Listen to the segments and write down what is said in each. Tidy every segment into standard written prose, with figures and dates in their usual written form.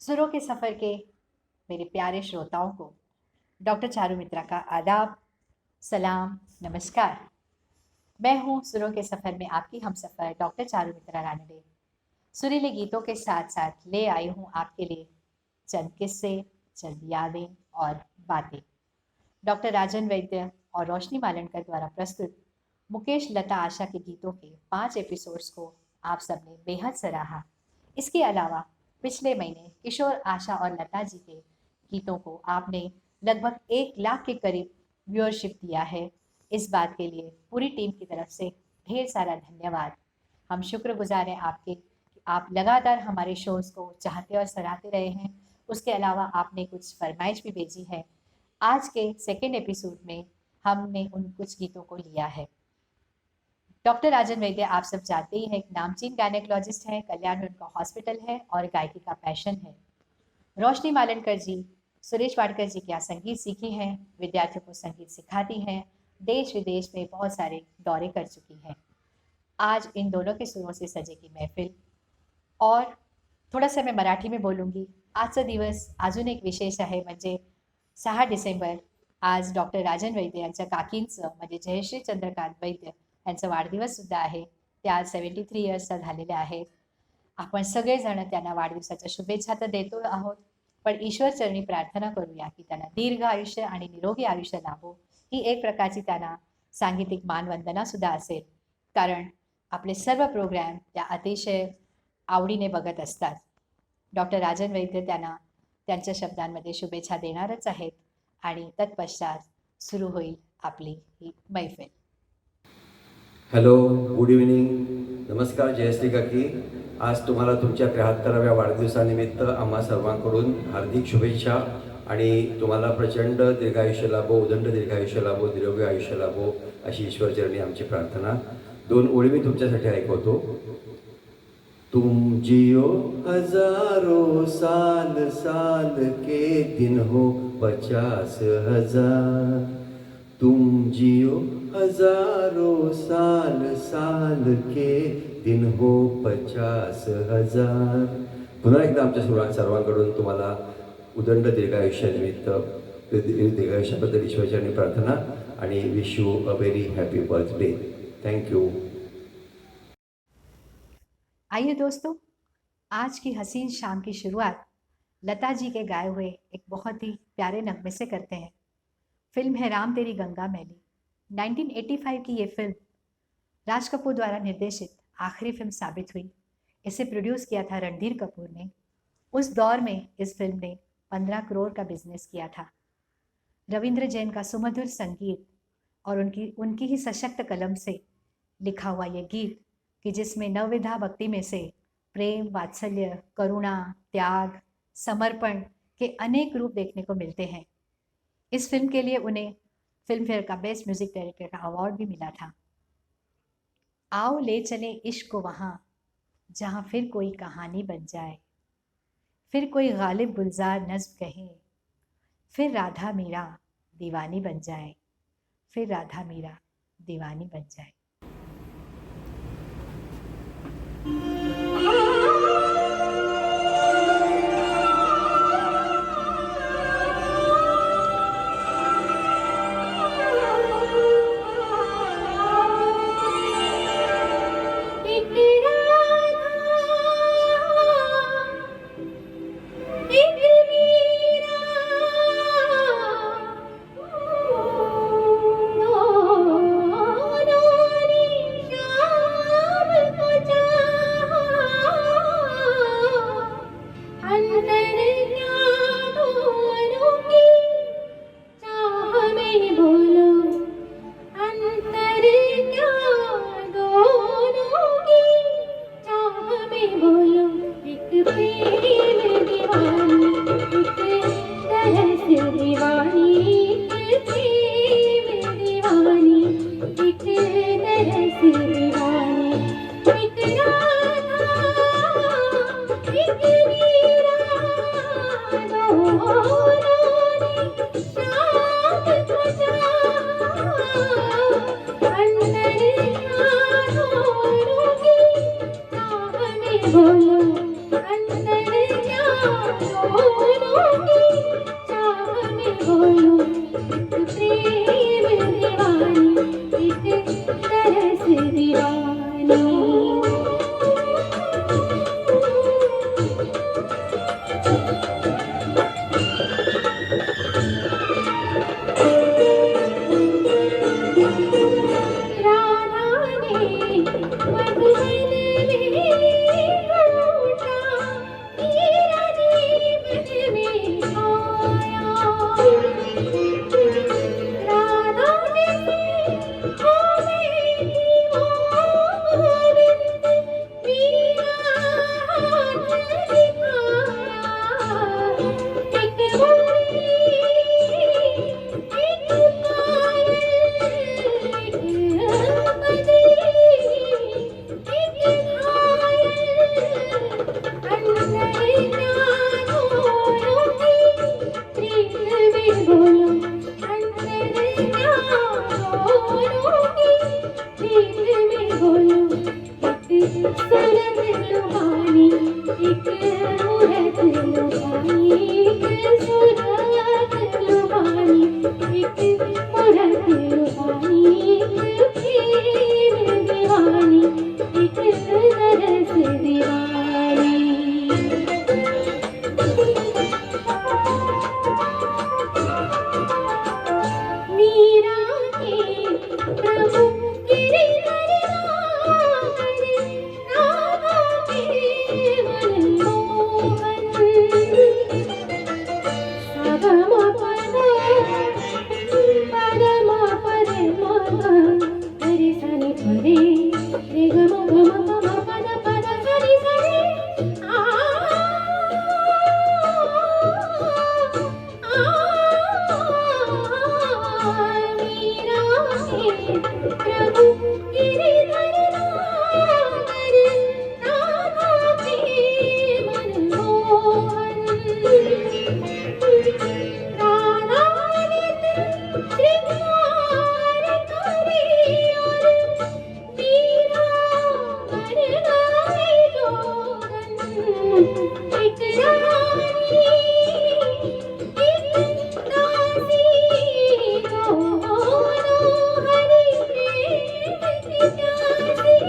सुरों के सफ़र के मेरे प्यारे श्रोताओं को डॉक्टर चारू मित्रा का आदाब, सलाम, नमस्कार। मैं हूँ सुरों के सफ़र में आपकी हमसफ़र डॉक्टर चारू मित्रा रानडे। सुरीले गीतों के साथ साथ ले आई हूँ आपके लिए चंद किस्से, चंद यादें और बातें। डॉक्टर राजन वैद्य और रोशनी मालनकर द्वारा प्रस्तुत मुकेश लता आशा के गीतों के 5 एपिसोड्स को आप सबने बेहद सराहा। इसके अलावा पिछले महीने किशोर आशा और लता जी के गीतों को आपने लगभग 1 लाख के करीब व्यूअरशिप दिया है। इस बात के लिए पूरी टीम की तरफ से ढेर सारा धन्यवाद। हम शुक्रगुजार हैं आपके कि आप लगातार हमारे शोज़ को चाहते और सराहते रहे हैं। उसके अलावा आपने कुछ फरमाइश भी भेजी है। आज के सेकेंड एपिसोड में हमने उन कुछ गीतों को लिया है। डॉक्टर राजन वैद्य आप सब जानते ही हैं, एक नामचीन गायनेकोलॉजिस्ट हैं। कल्याण में उनका हॉस्पिटल है और गायकी का पैशन है। रोशनी मालनकर जी सुरेश वाडकर जी के यहाँ संगीत सीखी हैं, विद्यार्थियों को संगीत सिखाती हैं, देश विदेश में बहुत सारे दौरे कर चुकी हैं। आज इन दोनों के सुरों से सजेगी महफिल और थोडंसं मैं मराठी में बोलूँगी। आजचा दिवस अजून एक विशेष आहे, म्हणजे 6 डिसेंबर आज डॉक्टर राजन वैद्य यांच्या काकींचं म्हणजे जयश्री चंद्रकांत वैद्य यांचा वाढदिवससुद्धा आहे. ते आज 73 इयर्सचा झालेले आहेत. आपण सगळेजण त्यांना वाढदिवसाच्या शुभेच्छा तर देतो आहोत, पण ईश्वरचरणी प्रार्थना करूया की त्यांना दीर्घ आयुष्य आणि निरोगी आयुष्य लाभो. ही एक प्रकारची त्यांना सांगीतिक मानवंदनासुद्धा असेल, कारण आपले सर्व प्रोग्रॅम त्या अतिशय आवडीने बघत असतात. डॉक्टर राजन वैद्य त्यांना त्यांच्या शब्दांमध्ये शुभेच्छा देणारच आहेत आणि तत्पश्चात सुरू होईल आपली ही मैफिल. हॅलो, गुड इव्हनिंग, नमस्कार जयश्री काकी. आज तुम्हाला तुमच्या 73व्या वाढदिवसानिमित्त आम्हा सर्वांकडून हार्दिक शुभेच्छा आणि तुम्हाला प्रचंड दीर्घायुष्य लाभो, उदंड दीर्घायुष्य लाभो, निरोगी आयुष्य लाभो अशी ईश्वरचरणी आमची प्रार्थना. 2 ओळी मी तुमच्यासाठी ऐकवतो. तुम जियो हजारों साल साल के दिन हो 50,000. तुम जियो हजारों साल साल के दिन हो 50,000. पुन्हा एकदा आमच्या सर्वांकडून तुम्हाला उदंड दीर्घायुष्यानिमित्त दीर्घायुष्याबद्दल ईश्वरचरणी प्रार्थना आणि wish you a very happy birthday. Thank you. आइए दोस्तों, आज की हसीन शाम की शुरुआत लता जी के गाए हुए एक बहुत ही प्यारे नगमे से करते हैं। फिल्म है राम तेरी गंगा मैली। 1985 की ये फिल्म राज कपूर द्वारा निर्देशित आखिरी फिल्म साबित हुई। इसे प्रोड्यूस किया था रणधीर कपूर ने। उस दौर में इस फिल्म ने 15 करोड़ का बिजनेस किया था। रविंद्र जैन का सुमधुर संगीत और उनकी ही सशक्त कलम से लिखा हुआ ये गीत कि जिसमें नवविधा भक्ति में से प्रेम, वात्सल्य, करुणा, त्याग, समर्पण के अनेक रूप देखने को मिलते हैं। इस फिल्म के लिए उन्हें फिल्म फेयर का बेस्ट म्यूजिक डायरेक्टर का अवार्ड भी मिला था। आओ ले चले इश्क को वहाँ जहाँ फिर कोई कहानी बन जाए, फिर कोई गालिब गुलजार नज्म कहे, फिर राधा मीरा दीवानी बन जाए, फिर राधा मीरा दीवानी बन जाए. दोनों की चाह में बोलो, एक प्रेम दीवानी, एक तरस दीवानी। राधा ने मधुबन में लूटा, हीरा ने मन में आया। राधा ने हो गई दीवानी, मीरा हाथ दिखाया। एक मुरली, एक पायल, एक बदरी, एक घायल, अंतर क्या दोनों की प्रीत में बोलो, अंतर क्या दोनों की प्रीत में बोलो। एक सूरत लुभानी, एक मूरत लुभानी, एक सूरत लुभानी, एक मूरत लुभानी, एक प्रेम दीवानी, एक तरस दीवानी। मीरा के प्रभु गिरिधर नागर, राधा के मनमोहन। सगम पद पदम पद म हरि सनि पदे रे गम गम गम पद पद सनि सनि आ मीरा के प्रभु गिरिधर नागर, राधा के मनमोहन। राधा नित श्रृंगार करे और मीरा बन गई जोगन। एक रानी, एक दासी, दोनों हरि प्रेम की प्यासी।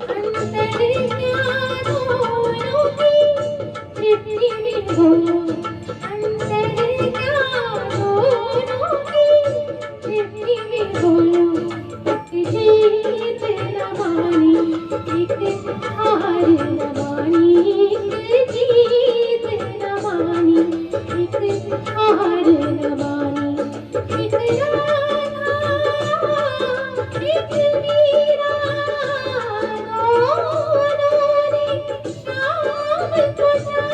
अंतर क्या दोनों की तृप्ति में बोलो, अंतर क्या दोनों की तृप्ति में बोलो। एक जीत न मानी, एक हार न मानी, एक जीत न मानी, एक हार न मानी। एक राधा, एक मीरा, दोनों ने श्याम को चाहा।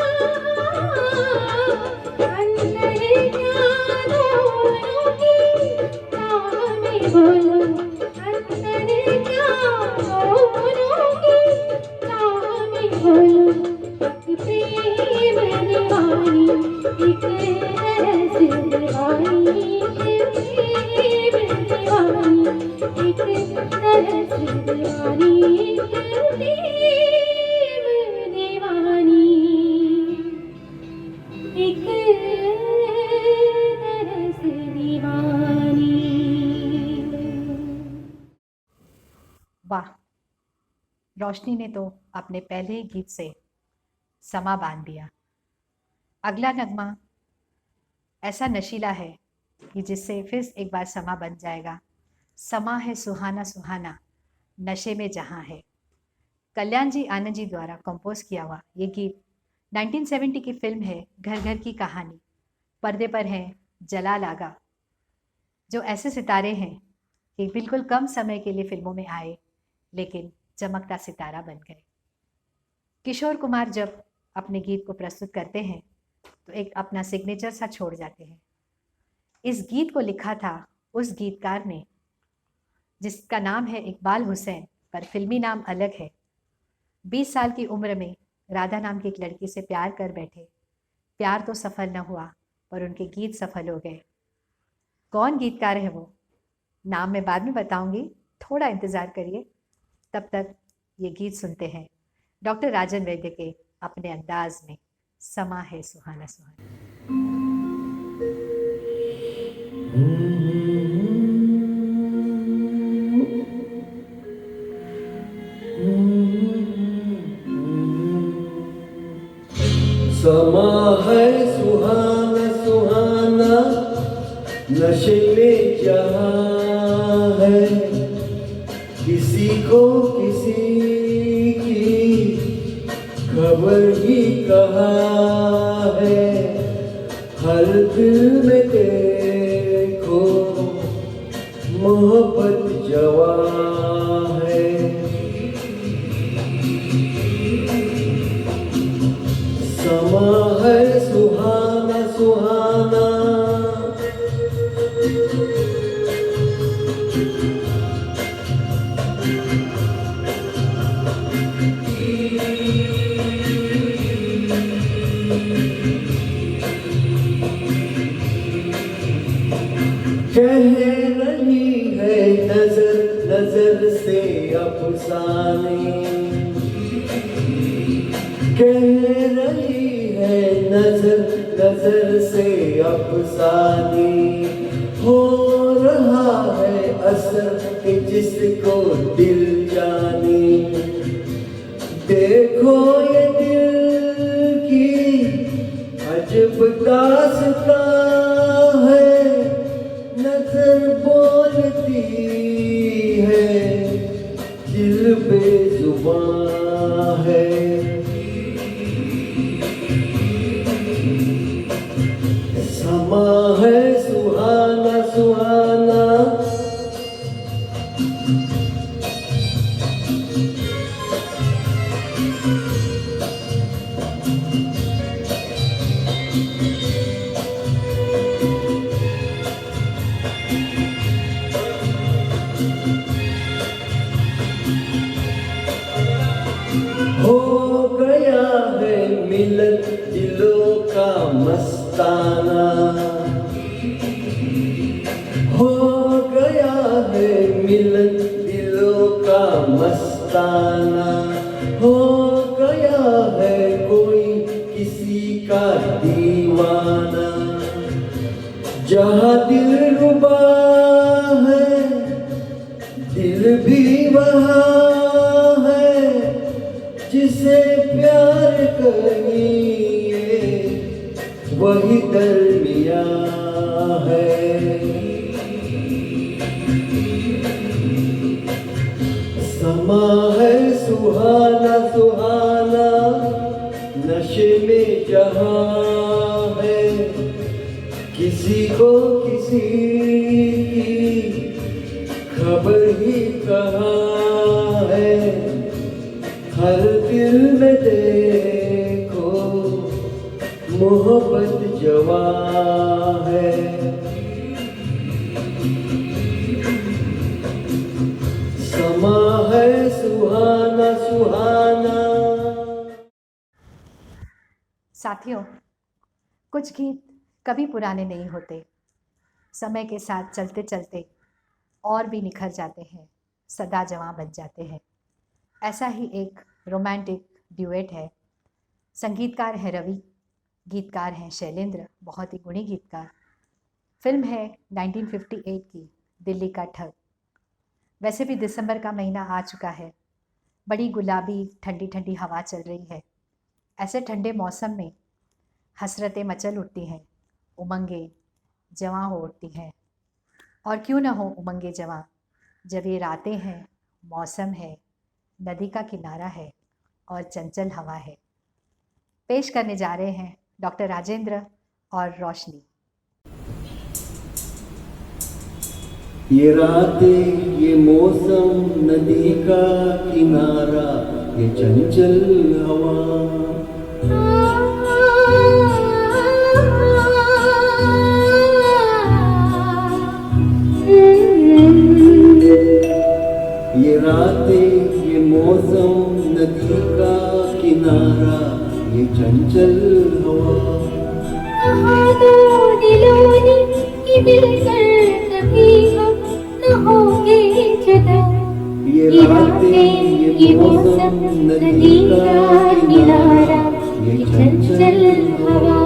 अंतर क्या दोनों की चाह में बोलो, अंतर क्या दोनों की चाह में बोलो। एक प्रेम दीवानी, एक तरस दीवानी, एक प्रेम दीवानी, एक तरस दीवानी, एक प्रेम दीवानी, एक तरस दीवानी। वाह, रोशनी ने तो अपने पहले ही गीत से समा बांध दिया। अगला नगमा ऐसा नशीला है कि जिससे फिर एक बार समा बन जाएगा। समा है सुहाना सुहाना, नशे में जहाँ है। कल्याण जी आनंद जी द्वारा कंपोज किया हुआ ये गीत 1970 की फिल्म है घर घर की कहानी। पर्दे पर हैं जलाल आगा, जो ऐसे सितारे हैं कि बिल्कुल कम समय के लिए फिल्मों में आए लेकिन चमकता सितारा बन गए। किशोर कुमार जब अपने गीत को प्रस्तुत करते हैं तो एक अपना सिग्नेचर सा छोड़ जाते हैं। इस गीत को लिखा था उस गीतकार ने जिसका नाम है इकबाल हुसैन, पर फिल्मी नाम अलग है। 20 साल की उम्र में राधा नाम की एक लड़की से प्यार कर बैठे। प्यार तो सफल न हुआ पर उनके गीत सफल हो गए। कौन गीतकार है वो, नाम मैं बाद में बताऊंगी, थोड़ा इंतज़ार करिए। तब तक ये गीत सुनते हैं डॉक्टर राजन वैद्य के अपने अंदाज में समा है सुहाना सुहाना। समा है सुहाना सुहाना, नशे में जहाँ है, किसी को किसी की खबर ही कहाँ है। हर दिल में देखो मोहब्बत जवां है। समा है सुहाना सुहाना, कह रही है नजर नजर से अफसाने, कह रही है नजर नजर से अफसाने। हो रहा है असर कि जिसको दिल जाने। देखो ये दिल की अजब दास्तां है, नजर बोलती है दिल बेजुबां है। समा है सुहाना सुहाना, हो गया है मिलन दिलों का मस्ताना। हो गया है मिलन दिलों का मस्ताना। हो गया है कोई किसी का दीवाना। जहाँ दिल रुबा है दिल भी वहाँ है, जिसे प्यार करिए वही दरमियाँ है। समा है सुहाना सुहाना, नशे में जहाँ है, किसी को किसी की खबर ही कहाँ है। हर दिल में देखो मोहब्बत जवां है। समा है सुहाना सुहाना। साथियों, कुछ गीत कभी पुराने नहीं होते, समय के साथ चलते चलते और भी निखर जाते हैं, सदा जवां बन जाते हैं। ऐसा ही एक रोमांटिक ड्यूएट है। संगीतकार है रवि, गीतकार हैं शैलेंद्र, बहुत ही गुणी गीतकार। फिल्म है 1958 की दिल्ली का ठग। वैसे भी दिसंबर का महीना आ चुका है, बड़ी गुलाबी ठंडी ठंडी हवा चल रही है। ऐसे ठंडे मौसम में हसरतें मचल उठती हैं, उमंगें जवां हो उठती हैं। और क्यों ना हो उमंगे जवां, जब ये रातें हैं, मौसम है, नदी का किनारा है और चंचल हवा है। पेश करने जा रहे हैं डॉक्टर राजेंद्र और रोशनी। ये रातें ये मौसम, नदी का किनारा, ये चंचल हवा। ये रातें ये मौसम, नदी का किनारा, ये चंचल हवा। कहाँ दो दिलों ने कि मिलकर कभी हम न होंगे जुदा। ये रातें ये मौसम, नदी का किनारा, ये चंचल हवा।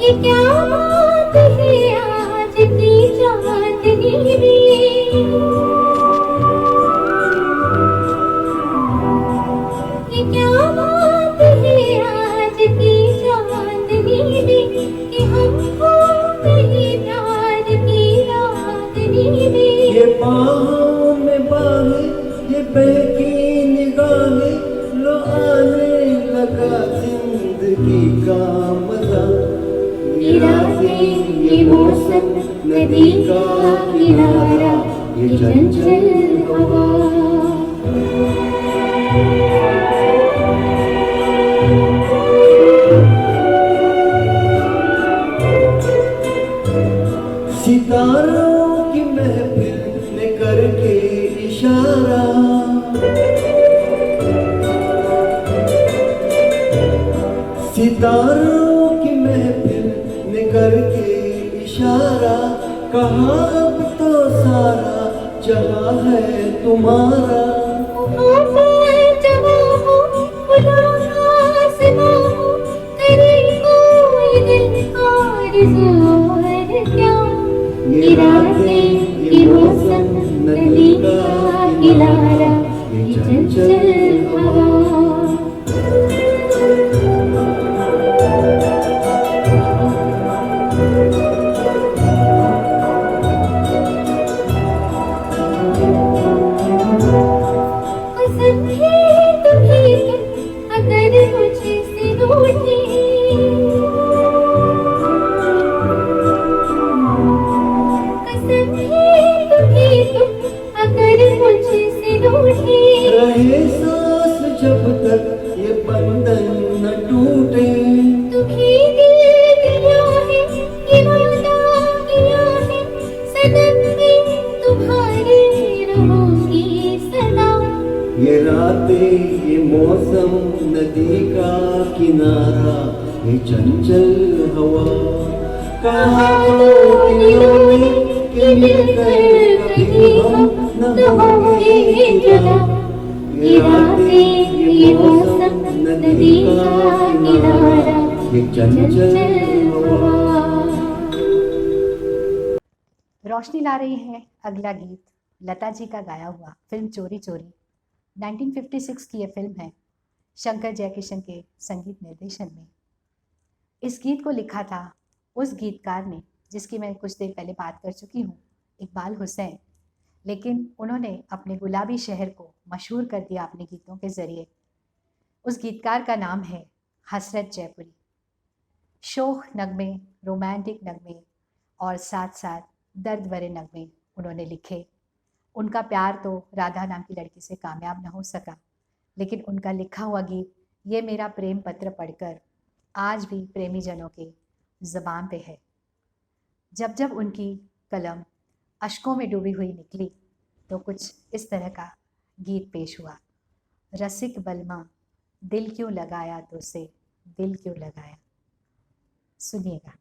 ये क्या बात है आज की चांदनी में, ये क्या बात है आज की चांदनी में, कि हमको कहीं प्यार की रागनी में। ये बाहों में बाहें, ये बहकी निगाहें, लो आने लगा जिंदगी का मजा। ये रातें, ये मौसम, नदी का किनारा, ये चंचल हवा। सितारों की महफिल ने करके इशारा, सितारों की महफिल ने करके इशारा, कहा अब तो सारा जहां है तुम्हारा। ये रातें, ये मौसम, नदी का किनारा, ये चंचल हवा। कसम है तुम्हें अगर मुझसे रूठे, कसम है तुम्हें अगर मुझसे रूठे। रहे सांस जब तक ये बंधन न टूटे, तुम्हें दिल दिया है, ये वादा किया है, सनम में तुम्हारी रहूंगी सदा। ये रातें, ये मौसम, नदी का किनारा, ये चंचल हवा। कहा तो दिलों ने कि मिलकर कभी हम न होंगे जुदा। ये रातें, ये मौसम, नदी का किनारा, ये चंचल हवा। रोशनी ला रही है अगला गीत लता जी का गाया हुआ फिल्म चोरी चोरी। 1956 की यह फिल्म है, शंकर जयकिशन के संगीत निर्देशन में। इस गीत को लिखा था उस गीतकार ने जिसकी मैं कुछ देर पहले बात कर चुकी हूँ, इकबाल हुसैन। लेकिन उन्होंने अपने गुलाबी शहर को मशहूर कर दिया अपने गीतों के ज़रिए। उस गीतकार का नाम है हसरत जयपुरी। शोख नगमे, रोमांटिक नगमे और साथ साथ दर्द भरे नगमे उन्होंने लिखे। उनका प्यार तो राधा नाम की लड़की से कामयाब न हो सका, लेकिन उनका लिखा हुआ गीत ये मेरा प्रेम पत्र पढ़कर आज भी प्रेमी जनों के ज़बान पे है। जब जब उनकी कलम अश्कों में डूबी हुई निकली तो कुछ इस तरह का गीत पेश हुआ। रसिक बलमा दिल क्यों लगाया तो से दिल क्यों लगाया। सुनिएगा।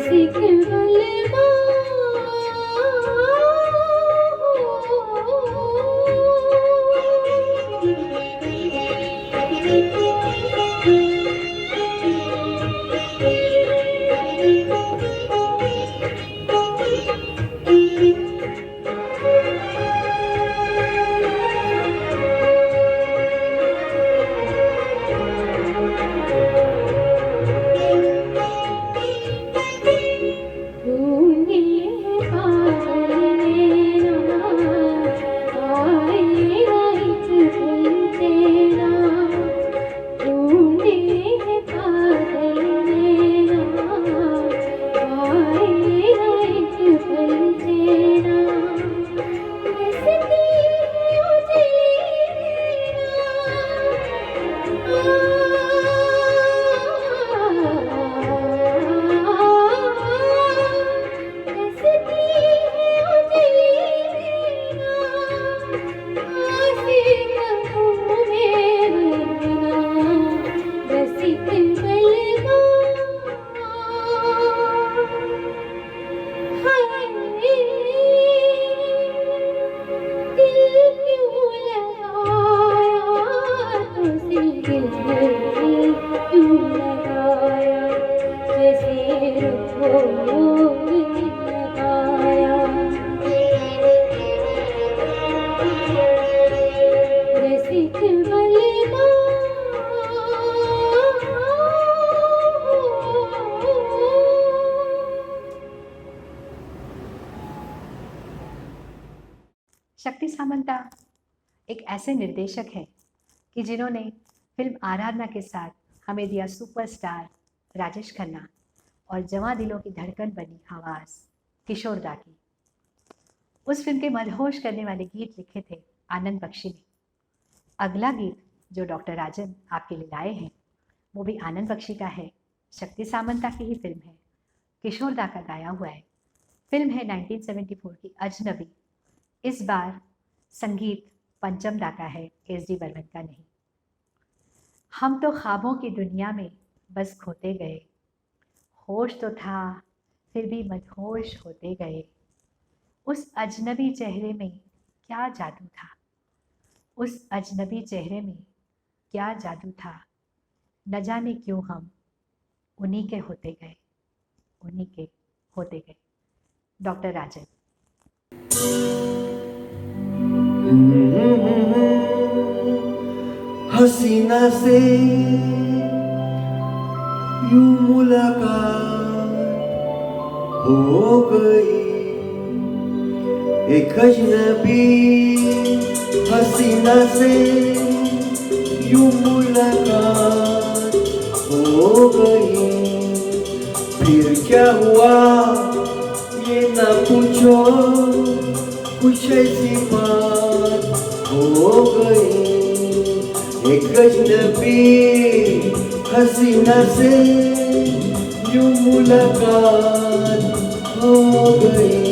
रसिक बलवा ढूंढे पागल नैना आए रात भर तेरा ढूंढे पागल नैना आए रात भर तेरा बसती है उजली शक्ति सामंता एक ऐसे निर्देशक हैं कि जिन्होंने फिल्म आराधना के साथ हमें दिया सुपरस्टार राजेश खन्ना और जवां दिलों की धड़कन बनी आवाज़ किशोर दा की। उस फिल्म के मदहोश करने वाले गीत लिखे थे आनंद बख्शी ने। अगला गीत जो डॉक्टर राजन आपके लिए लाए हैं वो भी आनंद बख्शी का है, शक्ति सामंता की ही फिल्म है, किशोर दा का गाया हुआ है। फिल्म है 1974 की अजनबी। इस बार संगीत पंचम दा का है, एस डी बर्मन का नहीं। हम तो ख्वाबों की दुनिया में बस खोते गए, होश तो था फिर भी मदहोश होते गए। उस अजनबी चेहरे में क्या जादू था, उस अजनबी चेहरे में क्या जादू था, न जाने क्यों हम उन्हीं के होते गए, उन्हीं के होते गए। डॉक्टर राजन। हसीना से यूं मुलाकात हो गई, एक अजनबी हसीना से यूं मुलाकात हो गई। फिर क्या हुआ ये ना पूछो, कुछ ऐसी बात हो गई। एक अजनबी हसीना से यूं मुलाकात हो गई।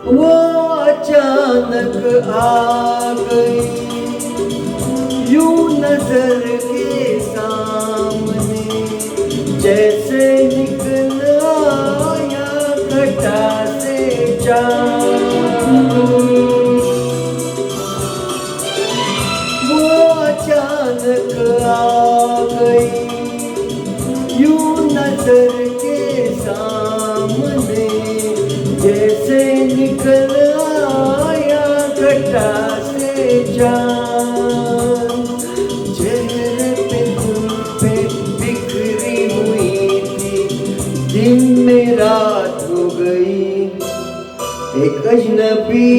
वो अचानक आ गई यूं नजर के सामने, जैसे निकल आया घटा से चांद। वो अचानक आ गई यूं नजर के सामने, जैसे निकल आया घटा से चांद। चेहरे पे धूपे बिखरी हुई थी, दिन में रात हो गई। एक अजनबी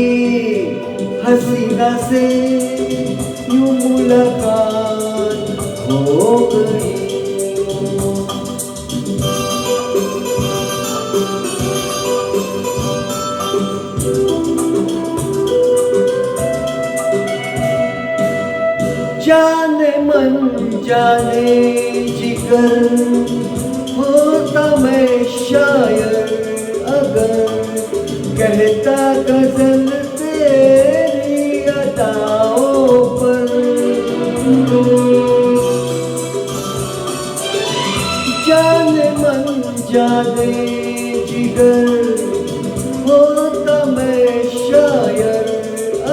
हसीना से यूं मुलाकात हो गई। जाने मन जाने जिगर होता मैं शायर अगर कहता गजल तेरी अदाओं पर। जाने मन जाने जिगर होता मैं शायर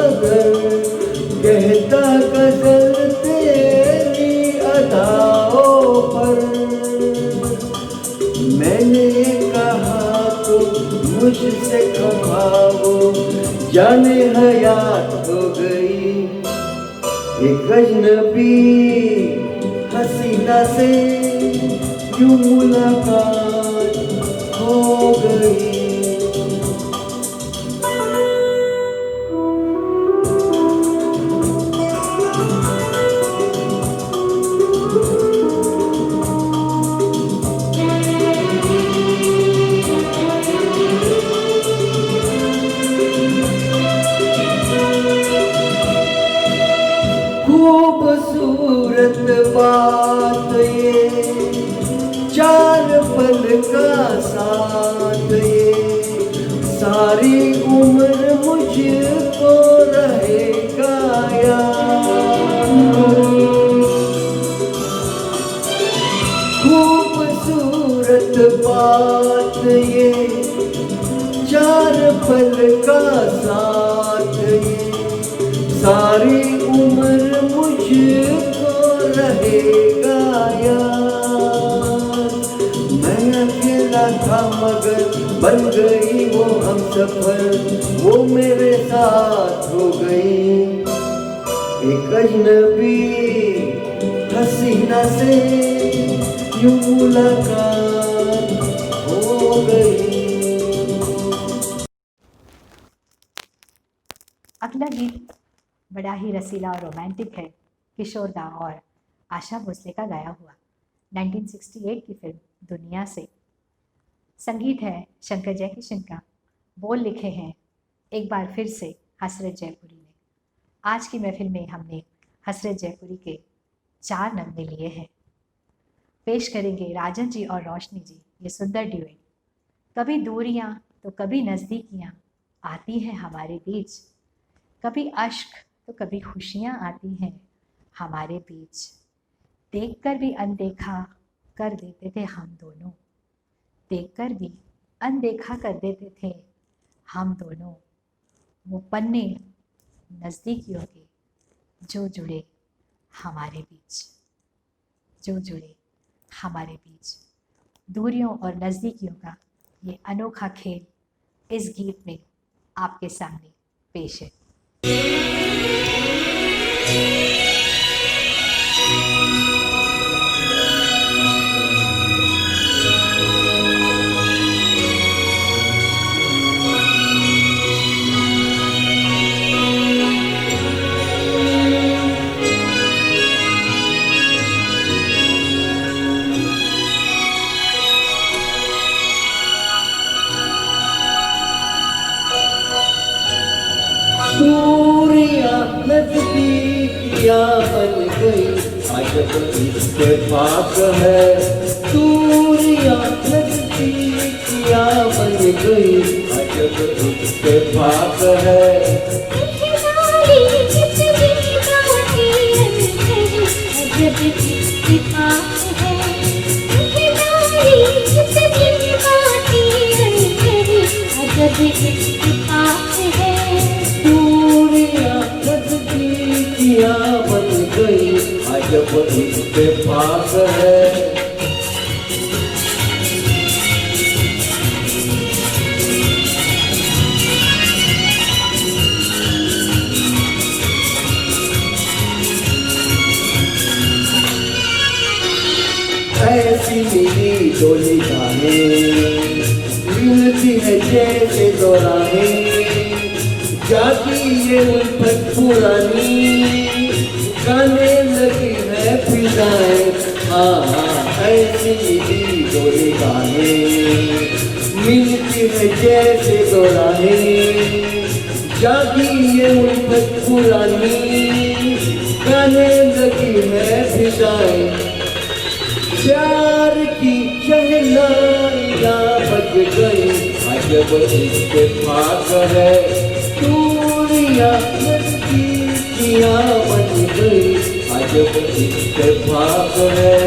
अगर कहता गजल तेरी अदाओं पर। मैंने कहा तो मुझसे कहा वो जाने हयात हो गई। एक अजनबी हसीना से यूं मुलाकात हो गई। खूबसूरत बात ये चार पल का साथ ये सारी उम्र मुझको रहेगा याद। खूबसूरत बात ये चार पल का साथ ये सारी उम्र मुझको रहेगा याद। मैं अकेला था मगर बन गई वो हमसफर, वो मेरे साथ हो गई। एक अजनबी हसीना से यूं मुलाकात हो गई। अगला गीत बड़ा ही रसीला और रोमांटिक है, किशोर दा और आशा भोसले का गाया हुआ 1968 की फिल्म दुनिया से। संगीत है शंकर जयकिशन का, बोल लिखे हैं एक बार फिर से हसरत जयपुरी ने। आज की महफिल में हमने हसरत जयपुरी के 4 नगमे लिए हैं। पेश करेंगे राजन जी और रोशनी जी ये सुंदर ड्यूएट। कभी दूरियां तो कभी नज़दीकियां आती हैं हमारे बीच, कभी अश्क तो कभी खुशियाँ आती हैं हमारे बीच। देखकर भी अनदेखा कर देते थे हम दोनों, देखकर भी अनदेखा कर देते थे हम दोनों। वो पन्ने नज़दीकियों के जो जुड़े हमारे बीच, जो जुड़े हमारे बीच। दूरियों और नज़दीकियों का ये अनोखा खेल इस गीत में आपके सामने पेश है। दूरियां नजदीकियां बन गई अजब इत्तेफाक है। दूरियां नजदीकियां बन गई अजब इत्तेफाक है। बन गई अजब इत्तेफाक है। ऐसी मिली दो निगाहें मिलती है जैसे दोराहें, जाती ये उल्फत पुरानी गाने लगी है फिजाएं। हाँ ऐसी मिली दो निगाहें मिलती है जैसे दोराहें, जागी ये उल्फत पुरानी गाने लगी है फिजाएं, प्यार की शहनाइयाँ बज गई, अजब इत्तेफाक है, दूरियां नजदीकियाँ बन गई, अजब इत्तेफाक है।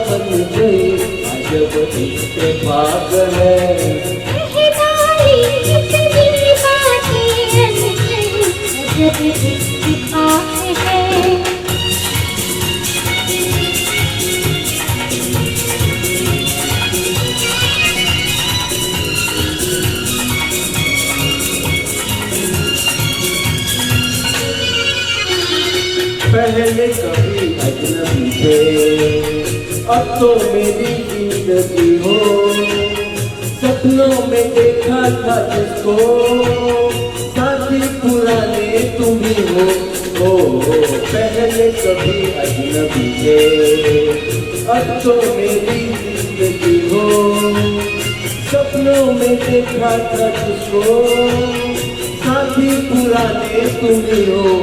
बन गई, अजब इत्तेफाक है। पहले कभी अजनबी थे, अब तो मेरी जिंदगी हो, सपनों में देखा था जिसको, साथी पुराने तुम ही हो। पहले कभी अजनबी थे, अब तो मेरी जिंदगी हो, सपनों में देखा था जिसको, साथी पुराने तुम ही हो।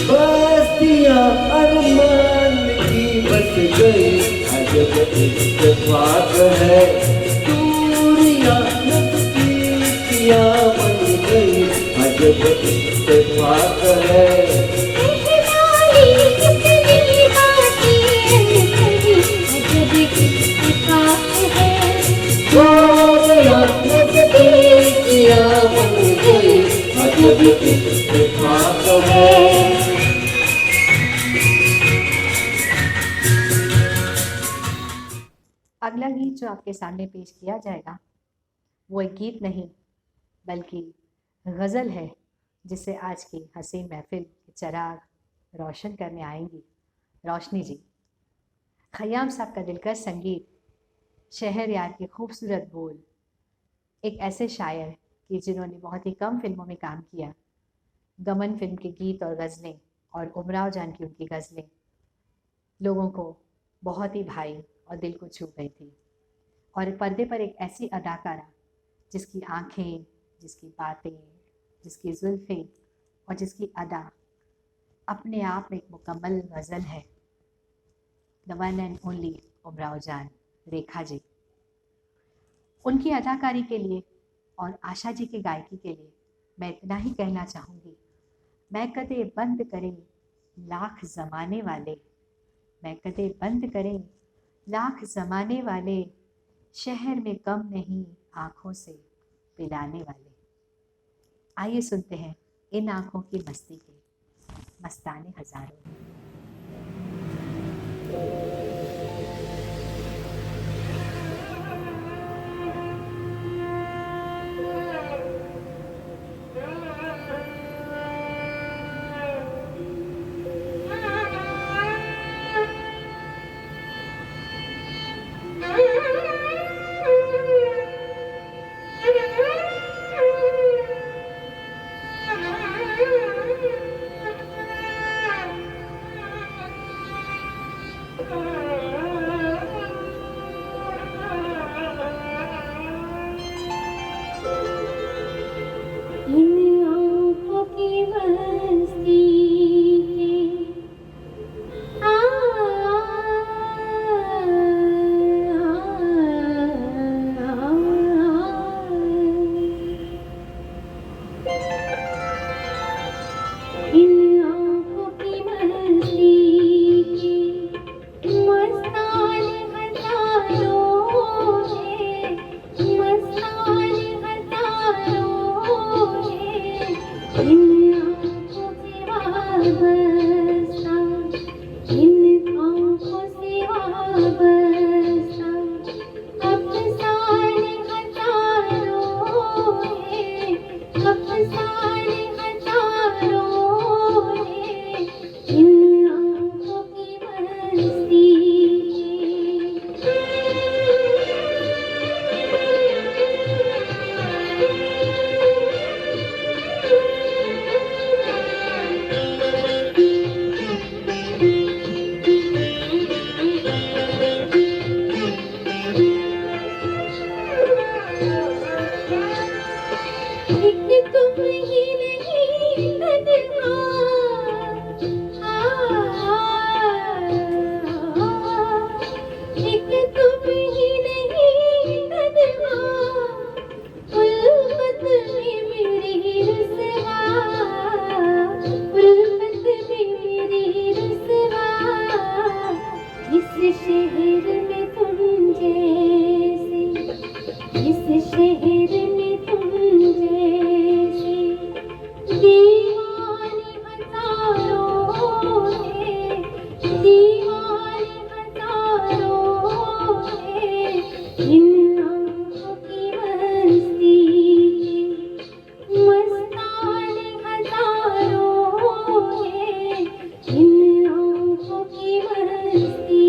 बस्तियाँ अरमान की बस गई, अजब इत्तेफाक है, दूरियां नजदीकियाँ बन गई, अजब इत्तेफाक है। दूरियां नजदीकियाँ बन गई, अजब इत्तेफाक है। अगला गीत जो आपके सामने पेश किया जाएगा वो एक गीत नहीं बल्कि गज़ल है, जिसे आज की हसीन महफिल के चिराग रोशन करने आएंगी रोशनी जी। खयाम साहब का दिलकश संगीत, शहरयार के खूबसूरत बोल, एक ऐसे शायर कि जिन्होंने बहुत ही कम फिल्मों में काम किया। गमन फिल्म के गीत और गज़लें और उमराव जान की उनकी गज़लें लोगों को बहुत ही भाई और दिल को छू गई थी। और पर्दे पर एक ऐसी अदाकारा जिसकी आंखें, जिसकी बातें, जिसकी जुल्फ़ें और जिसकी अदा अपने आप में एक मुकम्मल गज़ल है। The one and only Umrao जान, रेखा जी। उनकी अदाकारी के लिए और आशा जी की गायकी के लिए मैं इतना ही कहना चाहूँगी, मैं कदे बंद करें लाख ज़माने वाले, मैं कदे बंद करें लाख ज़माने वाले, शहर में कम नहीं आँखों से पिलाने वाले। आइए सुनते हैं इन आँखों की मस्ती के मस्ताने हज़ारों। Oh तुम ही नहीं तन्हा एक तुम ही नहीं तन्हा उल्फत में मेरी रुसवा उल्फत में मेरी रुसवा इस शहर में तुम जैसे इस शहर में तुम जैसे दीवाने हजारों हैं दीवाने हजारों हैं इन आँखों की मस्ती के मस्ताने हजारों हैं इन आँखों की मस्ती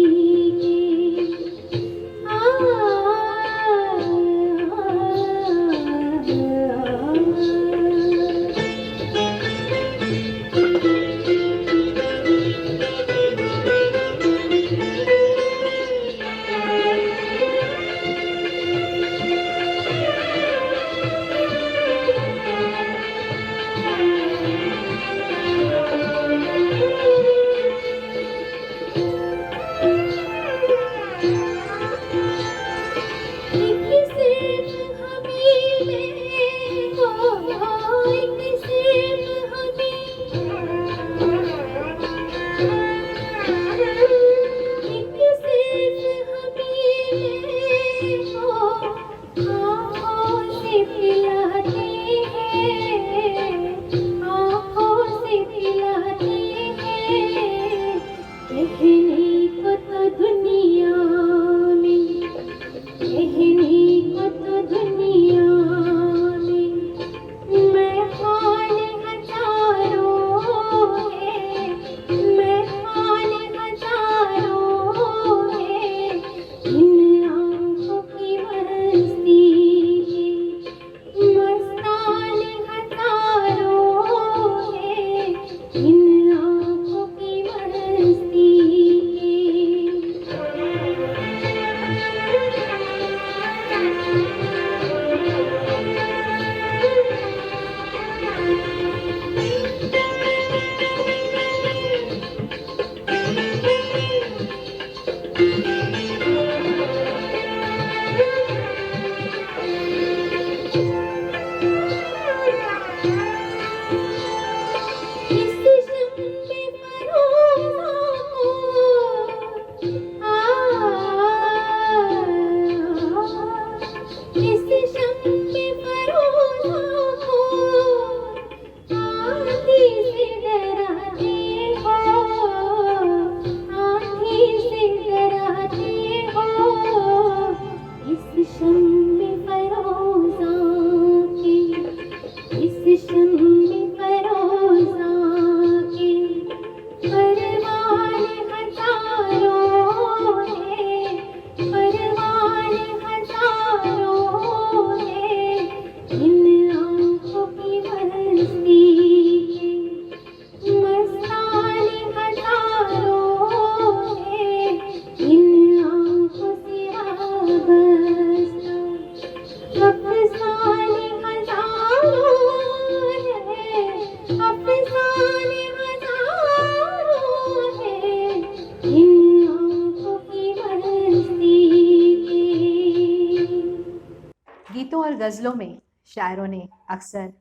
गीतों और गज़लों में शायरों ने अक्सर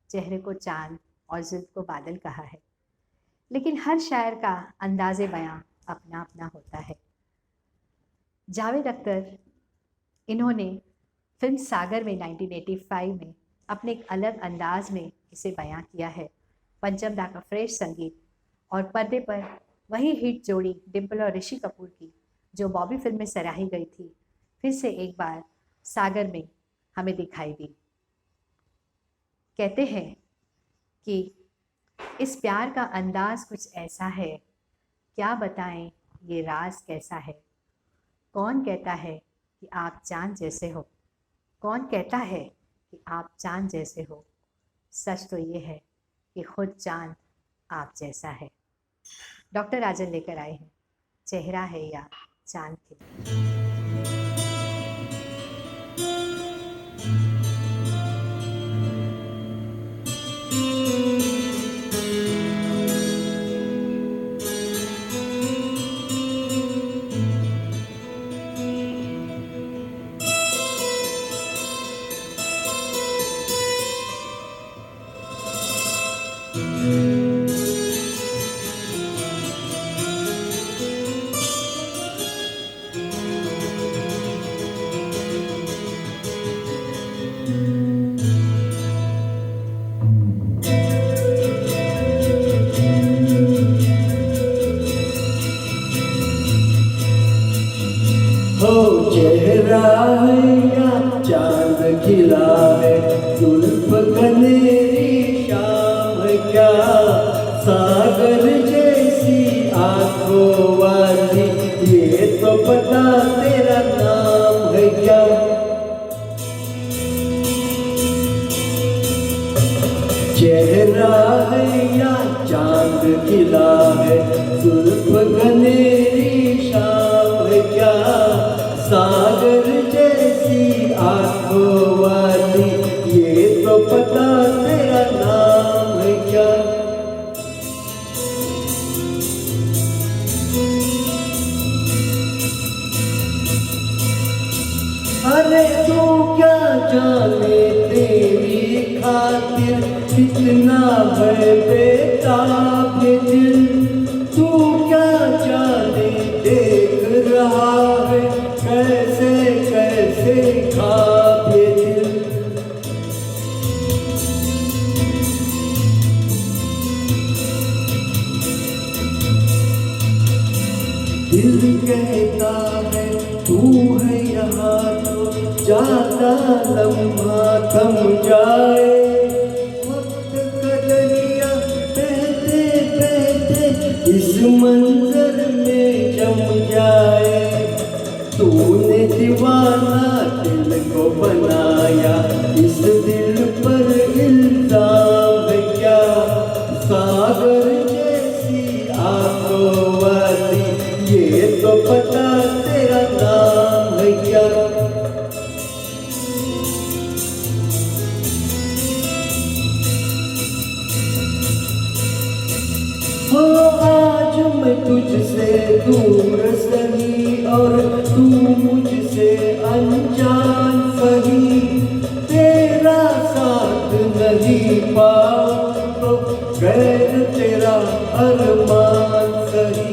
चेहरे को चांद और ज़िद को बादल कहा है, लेकिन हर शायर का अंदाज़े बयां अपना अपना होता है। जावेद अख्तर, इन्होंने फिल्म सागर में 1985 में अपने एक अलग अंदाज में इसे बयां किया है। पंचम दा का फ्रेश संगीत और पर्दे पर वही हिट जोड़ी डिम्पल और ऋषि कपूर की, जो बॉबी फिल्म में सराही गई थी, फिर से एक बार सागर में हमें दिखाई दी। कहते हैं कि इस प्यार का अंदाज कुछ ऐसा है, क्या बताएं ये राज कैसा है। कौन कहता है कि आप चांद जैसे हो, कौन कहता है कि आप चांद जैसे हो। सच तो ये है कि खुद चांद आप जैसा है। डॉक्टर राजन लेकर आए हैं चेहरा है या चांद खिला। हो चेहरा है या चांद खिला है, जुल्फ कनेरी शाम है क्या, सागर जैसी आंखों वाली, ये तो पता तेरा नाम है क्या। चेहरा है या चांद खिला है, जुल्फ कनेरी शाम है क्या, सागर जैसी आंखों वाली, ये तो पता तेरा नाम है क्या। अरे तू क्या जाने तेरी खातिर कितना है बेताब ये दिल, तू क्या जाने देख रहा है कैसे कैसे ख्वाब ये दिल। दिल कहता है तू है यहाँ तो जाता लम्हा थम जाए, वक्त का दरिया बहते बहते इस मंजर में जम जाए। तूने दीवाना दिल को बनाया, इस दिल पर इल्जाम है क्या, सागर जैसी आंखों वाली, ये तो पता तेरा नाम है क्या। हो आज मैं तुझसे दूर सही और तू मुझसे अनजान सही, तेरा साथ नहीं पाऊं तो गैर तेरा अरमान सही।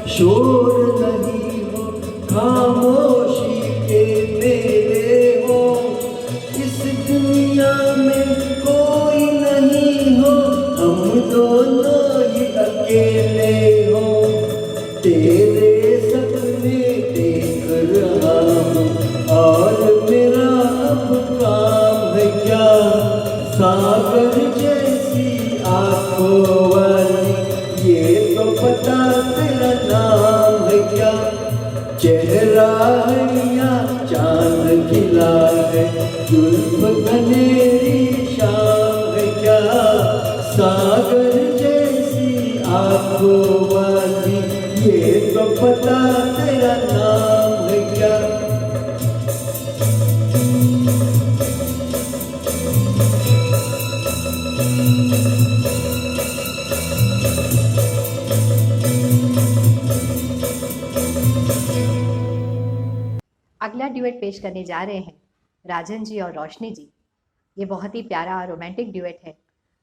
शोर नहीं हो, खामोशी के मेरे हो, इस दुनिया में कोई नहीं हो, हम दोनों ही अकेले हो। तेरे सपने देख रहा हूँ और मेरा अब काम है क्या, सागर जैसी आंखों वाली, ये तो पता तेरा नाम है क्या। चेहरा है या चांद खिला है, जुल्फ कनेरी शाम है क्या, सागर जैसी आंखों वाली, ये तो पता तेरा नाम है क्या। अगला ड्यूएट पेश करने जा रहे हैं राजन जी और रोशनी जी। ये बहुत ही प्यारा रोमांटिक ड्यूएट है।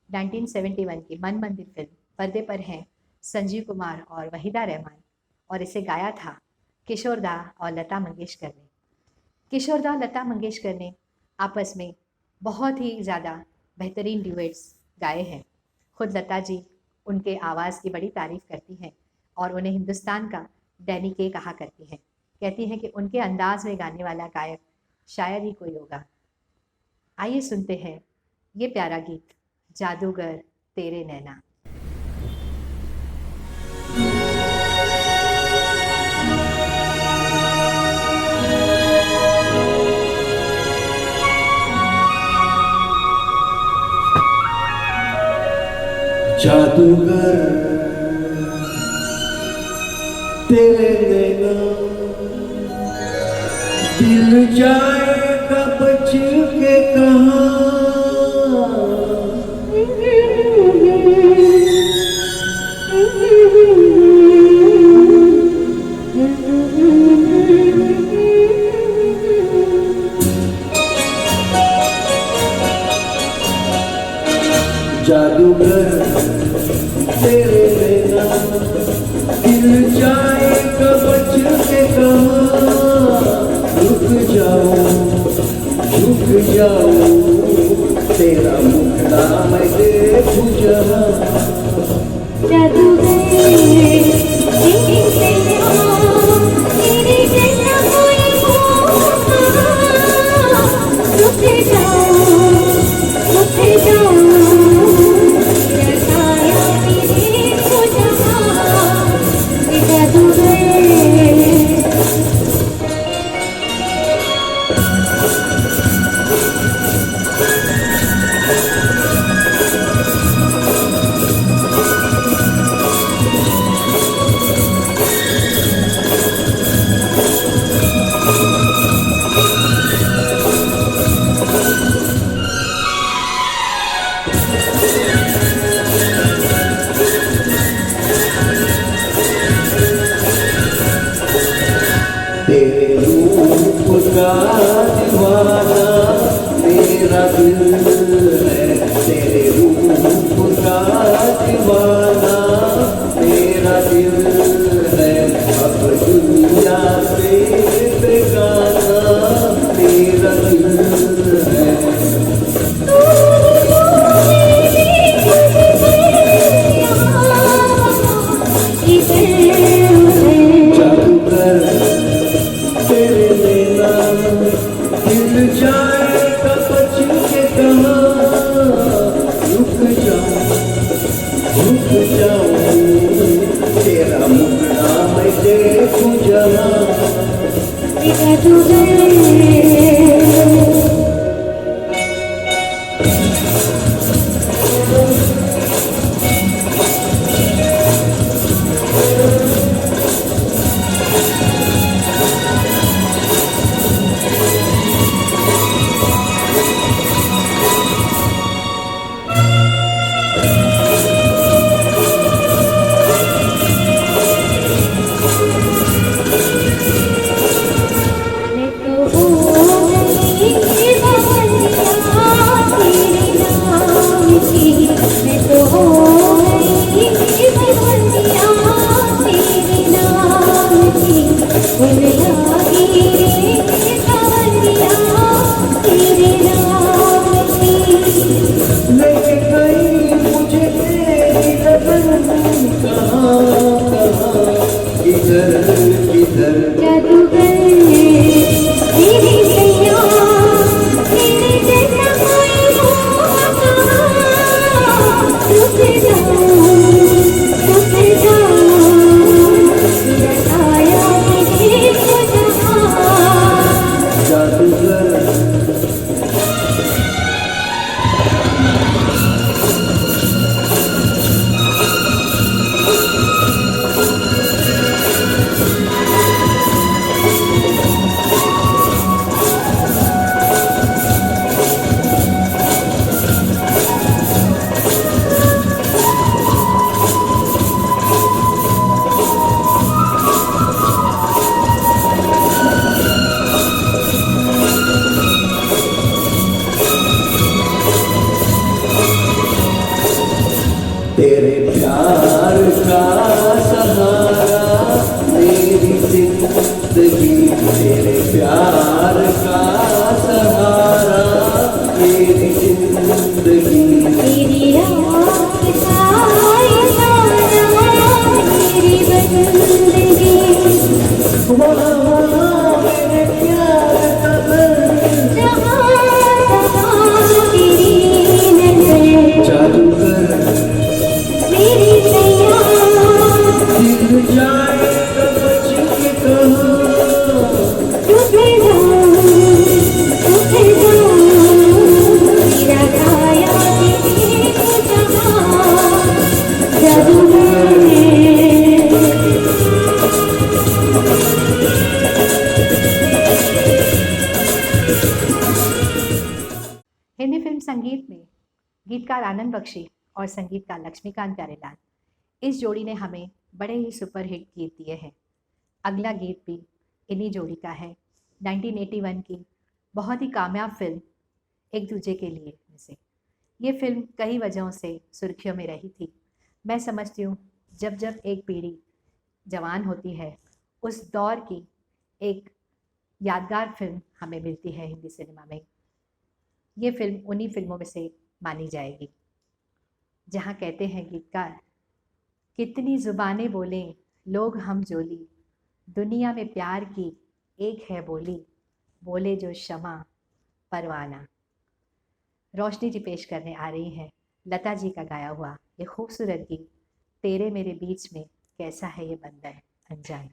1971 की मन मंदिर फिल्म पर्दे पर हैं संजीव कुमार और वहीदा रहमान, और इसे गाया था किशोर दा और लता मंगेशकर ने। किशोर दा लता मंगेशकर ने आपस में बहुत ही ज़्यादा बेहतरीन ड्यूएट्स गाए हैं। खुद लता जी उनके आवाज़ की बड़ी तारीफ़ करती हैं और उन्हें हिंदुस्तान का डैनी के कहा करती हैं। कहती हैं कि उनके अंदाज में गाने वाला गायक शायद ही कोई होगा। आइए सुनते हैं ये प्यारा गीत, जादूगर तेरे नैना। जादूगर तेरे नैना दिल जाएगा बच के कहाँ जादूगर तेरे नैना दिल जाएगा बच के कहाँ रुक जाओ तेरा मुखड़ा मैं देखूं जहाँ जादूगर तेरे सैया तेरे जैसा कोई हो रुक जाओ तेरा साया तेरे को जहाँ जादूगर तेरे रूप का दीवाना मेरा दिल है तेरे रूप का दीवाना मेरा दिल है अब दुनिया से बेगाना मेरा दिल है तेरे नैना दिल जाएगा बच के कहाँ रुक जाओ तेरा मुखड़ा मैं देखूं जहाँ लेके गई मुझे तेरी लगन कहाँ किधर जादूगर तेरे सैया तेरे जैसा कोई हो रुक जाओ तेरा साया तेरे को जहाँ जादूगर तेरे प्यार का सहारा मेरी जिंदगी तेरे प्यार का सहारा मेरी जिंदगी तेरी आँख का इशारा मेरी बंदगी वहाँ मेरे प्यार का बंद जहाँ तेरी नजर जादूगर तेरे सैया बख्शी और संगीतकार लक्ष्मीकांत प्यारेलाल, इस जोड़ी ने हमें बड़े ही सुपरहिट गीत दिए हैं। अगला गीत भी इन्हीं जोड़ी का है, 1981 की बहुत ही कामयाब फिल्म एक दूजे के लिए में से। ये फिल्म कई वजहों से सुर्खियों में रही थी। मैं समझती हूँ जब जब एक पीढ़ी जवान होती है, उस दौर की एक यादगार फिल्म हमें मिलती है हिंदी सिनेमा में। ये फिल्म उन्हीं फिल्मों में से मानी जाएगी जहाँ कहते हैं गीतकार, कितनी ज़ुबानें बोलें लोग हम जोली, दुनिया में प्यार की एक है बोली, बोले जो शमा परवाना। रोशनी जी पेश करने आ रही हैं लता जी का गाया हुआ ये खूबसूरत गीत, तेरे मेरे बीच में कैसा है ये बंधन अनजान।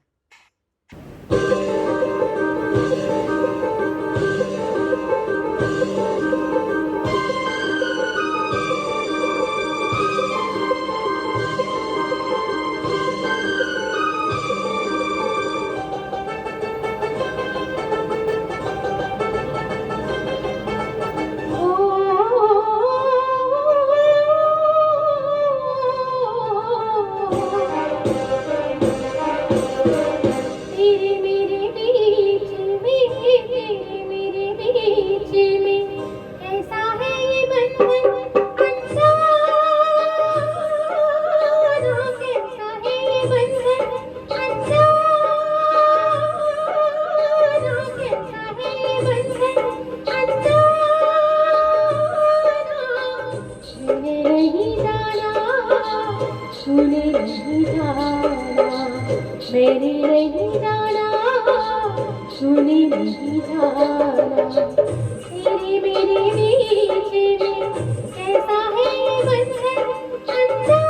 तेरे मेरे बीच में, तेरे मेरे बीच में कैसा है ये बंधन अनजाना, कैसा है ये बंधन अनजाना, कैसा है ये बंधन अनजाना। मैंने नहीं जाना, तूने नहीं जाना, मैंने नहीं जाना, तूने नहीं जाना। तेरे मेरे बीच में कैसा है ये बंधन अनजाना।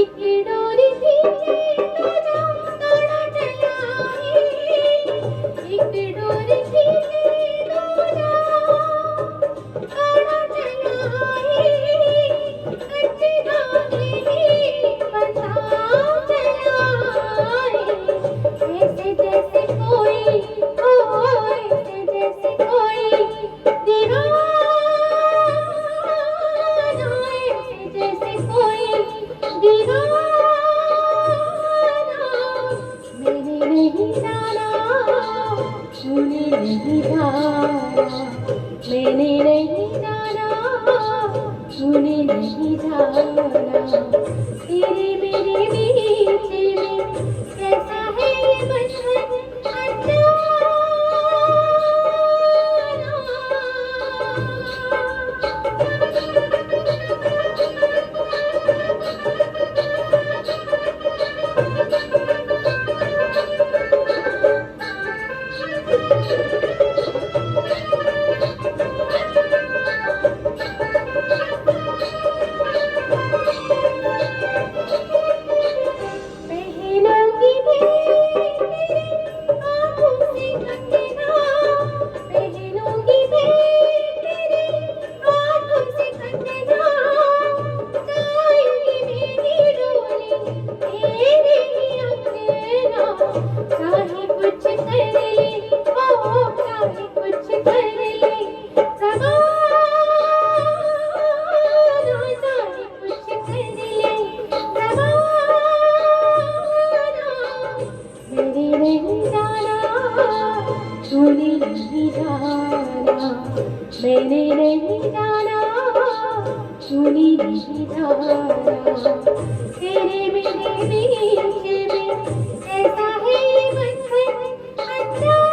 एक डोरी थी तो जाम तोड़ा चला है, एक डोरी थी तो जाम तोड़ा चला है, कच्चे धागे बंधा चला है। ऐसे जैसे कोई ओ, ऐसे जैसे कोई दीवाना, ऐसे जैसे कोई दीवाना। मैंने नहीं जाना, तूने नहीं जाना, मैंने नहीं जाना, तूने नहीं जाना। तेरे मेरे बीच में कैसा है ये बंधन पहनूंगी मैं तेरे आँखों से कंगना, पहनूंगी मैं तेरे आँखों से कंगना। जाएगी मेरी डोली तेरे ही अंगना, चाहे कुछ कर ले ओ, चाहे कुछ कर ले ज़माना, चाहे कुछ कर ले ज़माना। मैंने नहीं जाना, तूने नहीं जाना, मैंने नहीं जाना, तूने नहीं जाना। तेरे मेरे बीच में कैसा है ये बंधन अनजाना।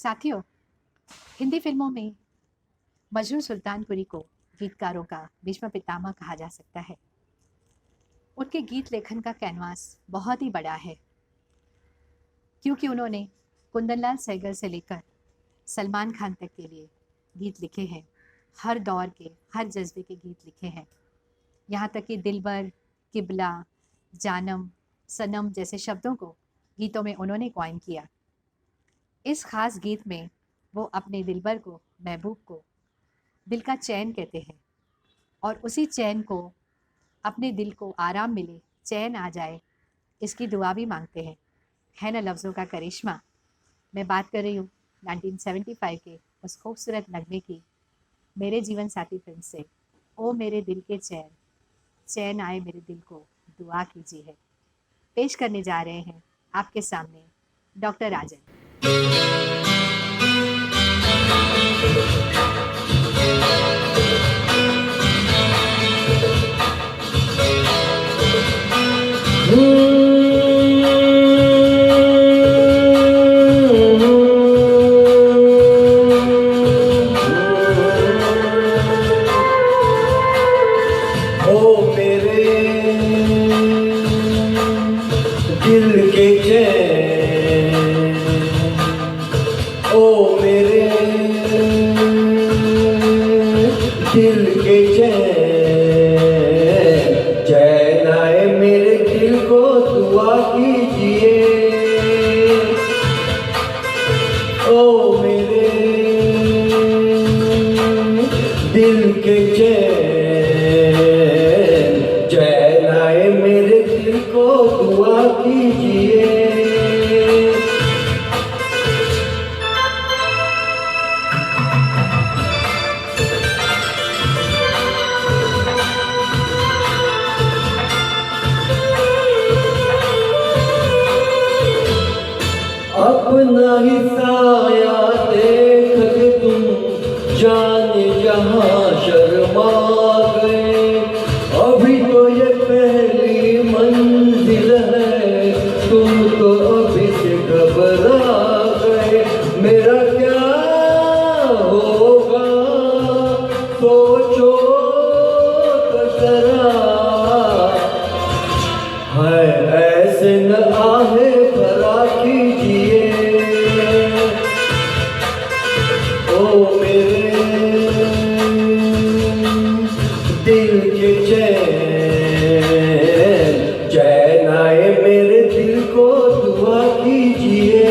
साथियों, हिंदी फिल्मों में मजरू सुल्तानपुरी को गीतकारों का भीष्म पितामह कहा जा सकता है। उनके गीत लेखन का कैनवास बहुत ही बड़ा है, क्योंकि उन्होंने कुंदनलाल सहगल से लेकर सलमान खान तक के लिए गीत लिखे हैं। हर दौर के, हर जज्बे के गीत लिखे हैं। यहाँ तक कि दिलबर, किबला, जानम, सनम जैसे शब्दों को गीतों में उन्होंने कॉइन किया। इस खास गीत में वो अपने दिलबर को, महबूब को दिल का चैन कहते हैं और उसी चैन को, अपने दिल को आराम मिले, चैन आ जाए, इसकी दुआ भी मांगते हैं। है ना लफ्ज़ों का करिश्मा। मैं बात कर रही हूँ 1975 के उस खूबसूरत नगमे की, मेरे जीवन साथी फिल्म से। ओ मेरे दिल के चैन, चैन आए मेरे दिल को, दुआ कीजिए है। पेश करने जा रहे हैं आपके सामने डॉक्टर राजन। अपना ही साया देख के तुम जाने जहाँ शर्मा गए। अभी तो ये पहली मंजिल है, तुम तो अभी से घबरा गए। मेरा क्या होगा सोचो तो जरा, है ऐसे न आहे भरा कीजिए। ओ मेरे दिल के चैन, चैन आए मेरे दिल को, दुआ कीजिए।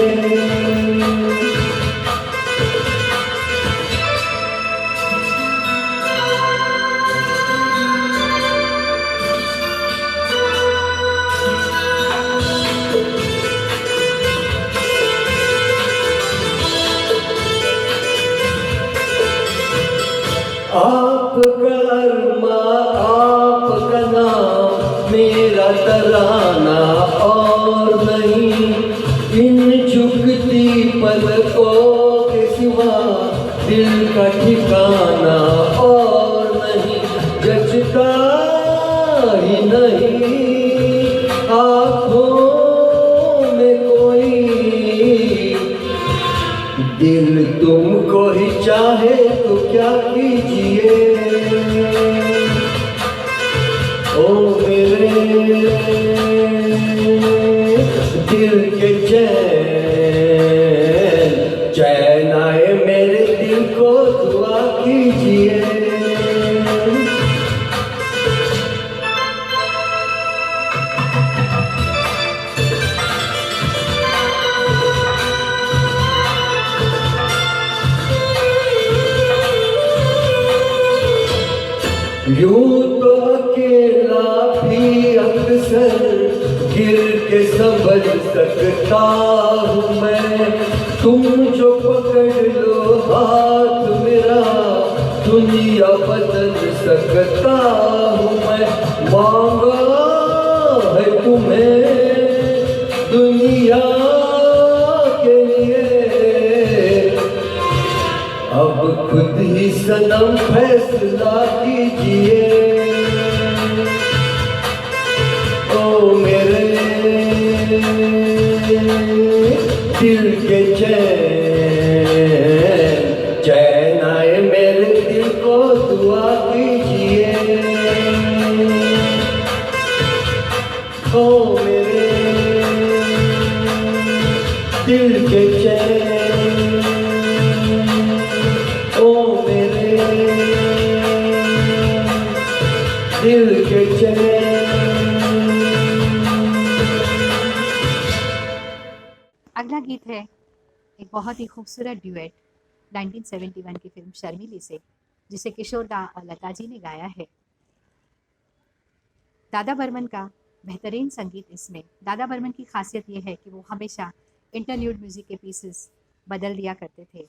आपका अरमा, आपका नाम, मेरा तराना और नहीं। इन झुकती पलकों के सिवा दिल का ठिकाना और नहीं। जचता ही नहीं आँखों में कोई, दिल तुमको ही चाहे तो क्या कीजिए। ओ मेरे दिल के चैन, चैन आए मेरे दिल को, दुआ कीजिए। यूं तो अकेला भी अक्सर गिर के संभल सकता हूँ मैं। तुम जो पकड़ लो हाथ मेरा, दुनिया बदल सकता हूँ मैं। मांगा है तुम्हें दुनिया के लिए, अब खुद ही सनम फैसला कीजिए। ओ मेरे दिल के चैन, दिल के चैन ओ मेरे दिल के चैन। अगला गीत है एक बहुत ही खूबसूरत ड्यूएट 1971 की फिल्म शर्मिली से, जिसे किशोर दा और लता जी ने गाया है। दादा बर्मन का बेहतरीन संगीत इसमें। दादा बर्मन की खासियत यह है कि वो हमेशा इंटरल्यूड म्यूजिक के पीसेस बदल दिया करते थे।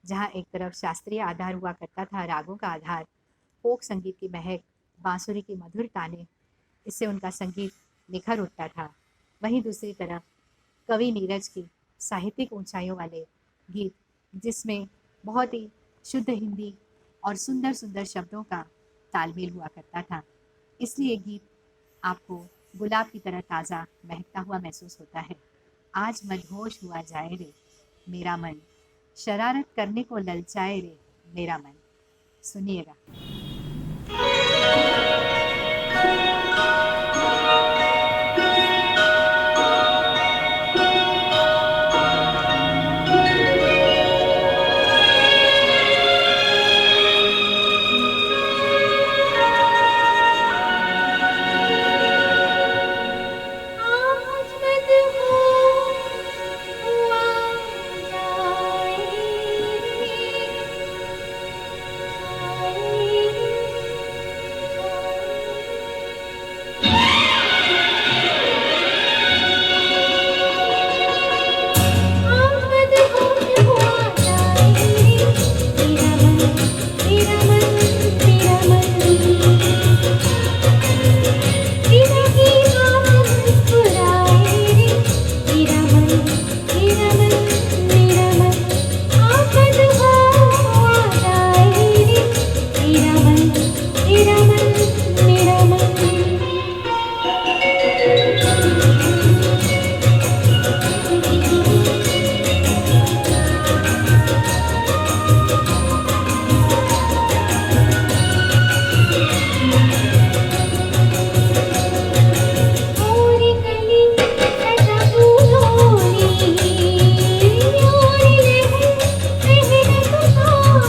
जहाँ एक तरफ शास्त्रीय आधार हुआ करता था, रागों का आधार, फोक संगीत की महक, बांसुरी की मधुर ताने, इससे उनका संगीत निखर उठता था। वहीं दूसरी तरफ कवि नीरज की साहित्यिक ऊंचाइयों वाले गीत, जिसमें बहुत ही शुद्ध हिंदी और सुंदर सुंदर शब्दों का तालमेल हुआ करता था। इसलिए गीत आपको गुलाब की तरह ताज़ा महकता हुआ महसूस होता है। आज मदहोश हुआ जाए रे मेरा मन, शरारत करने को ललचाए रे मेरा मन। सुनिएगा। आज मदहोश हुआ जाए आज मदहोश हुआ जाए मेरा मन, मेरा मन, मेरा मन। तेरा ही हाथ मुस्कुराए रे मेरा मन, मेरा मन, मेरा मन। आज मदहोश हुआ जाए रे मेरा मन, मेरा मन, मेरा मन। और कली सजा फूलों ने, और लहर लहर तूफान,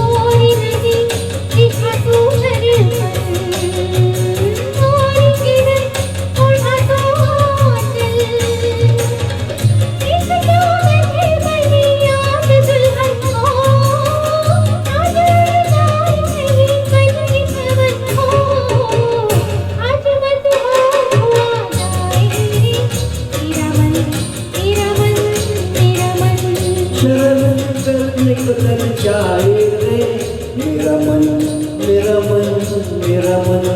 और नदी दिखा तू दर्पण, और किरण उड़ा तू आंचल। इस जोगन है बनी याद दुल्हन को, आज जाए कहीं बन के पवन को। आज मदहोश हुआ जाए रे मेरा मन, मेरा मन, मेरा मन। शरारत करने को ललचाए रे मेरा मन, मेरा मन, मेरा मन।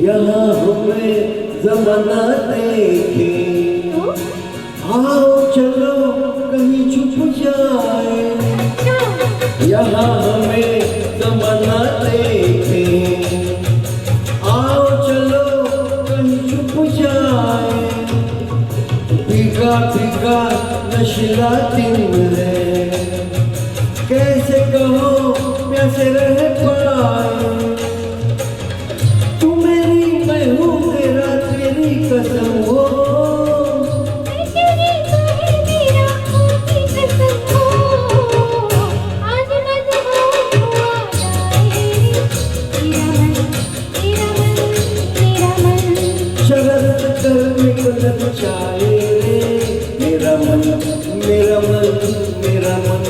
यहाँ हमें जमाना देखे, आओ चलो कहीं छुप जाए। यहाँ हमें जमाना देखे, आओ चलो कहीं छुप जाए। भीगा भीगा नशीला दिन है, कैसे कहो प्यासे रह पाए। तू मेरी मैं हूँ तेरा, तेरी कसम हो। मैं तेरी तू है मेरा, की कसम हो। आज मदहोश हुआ जाए मेरा मन, मेरा मन, मेरा मन। शरारत करने को ललचाए रे मेरा मन, मेरा मन, मेरा मन।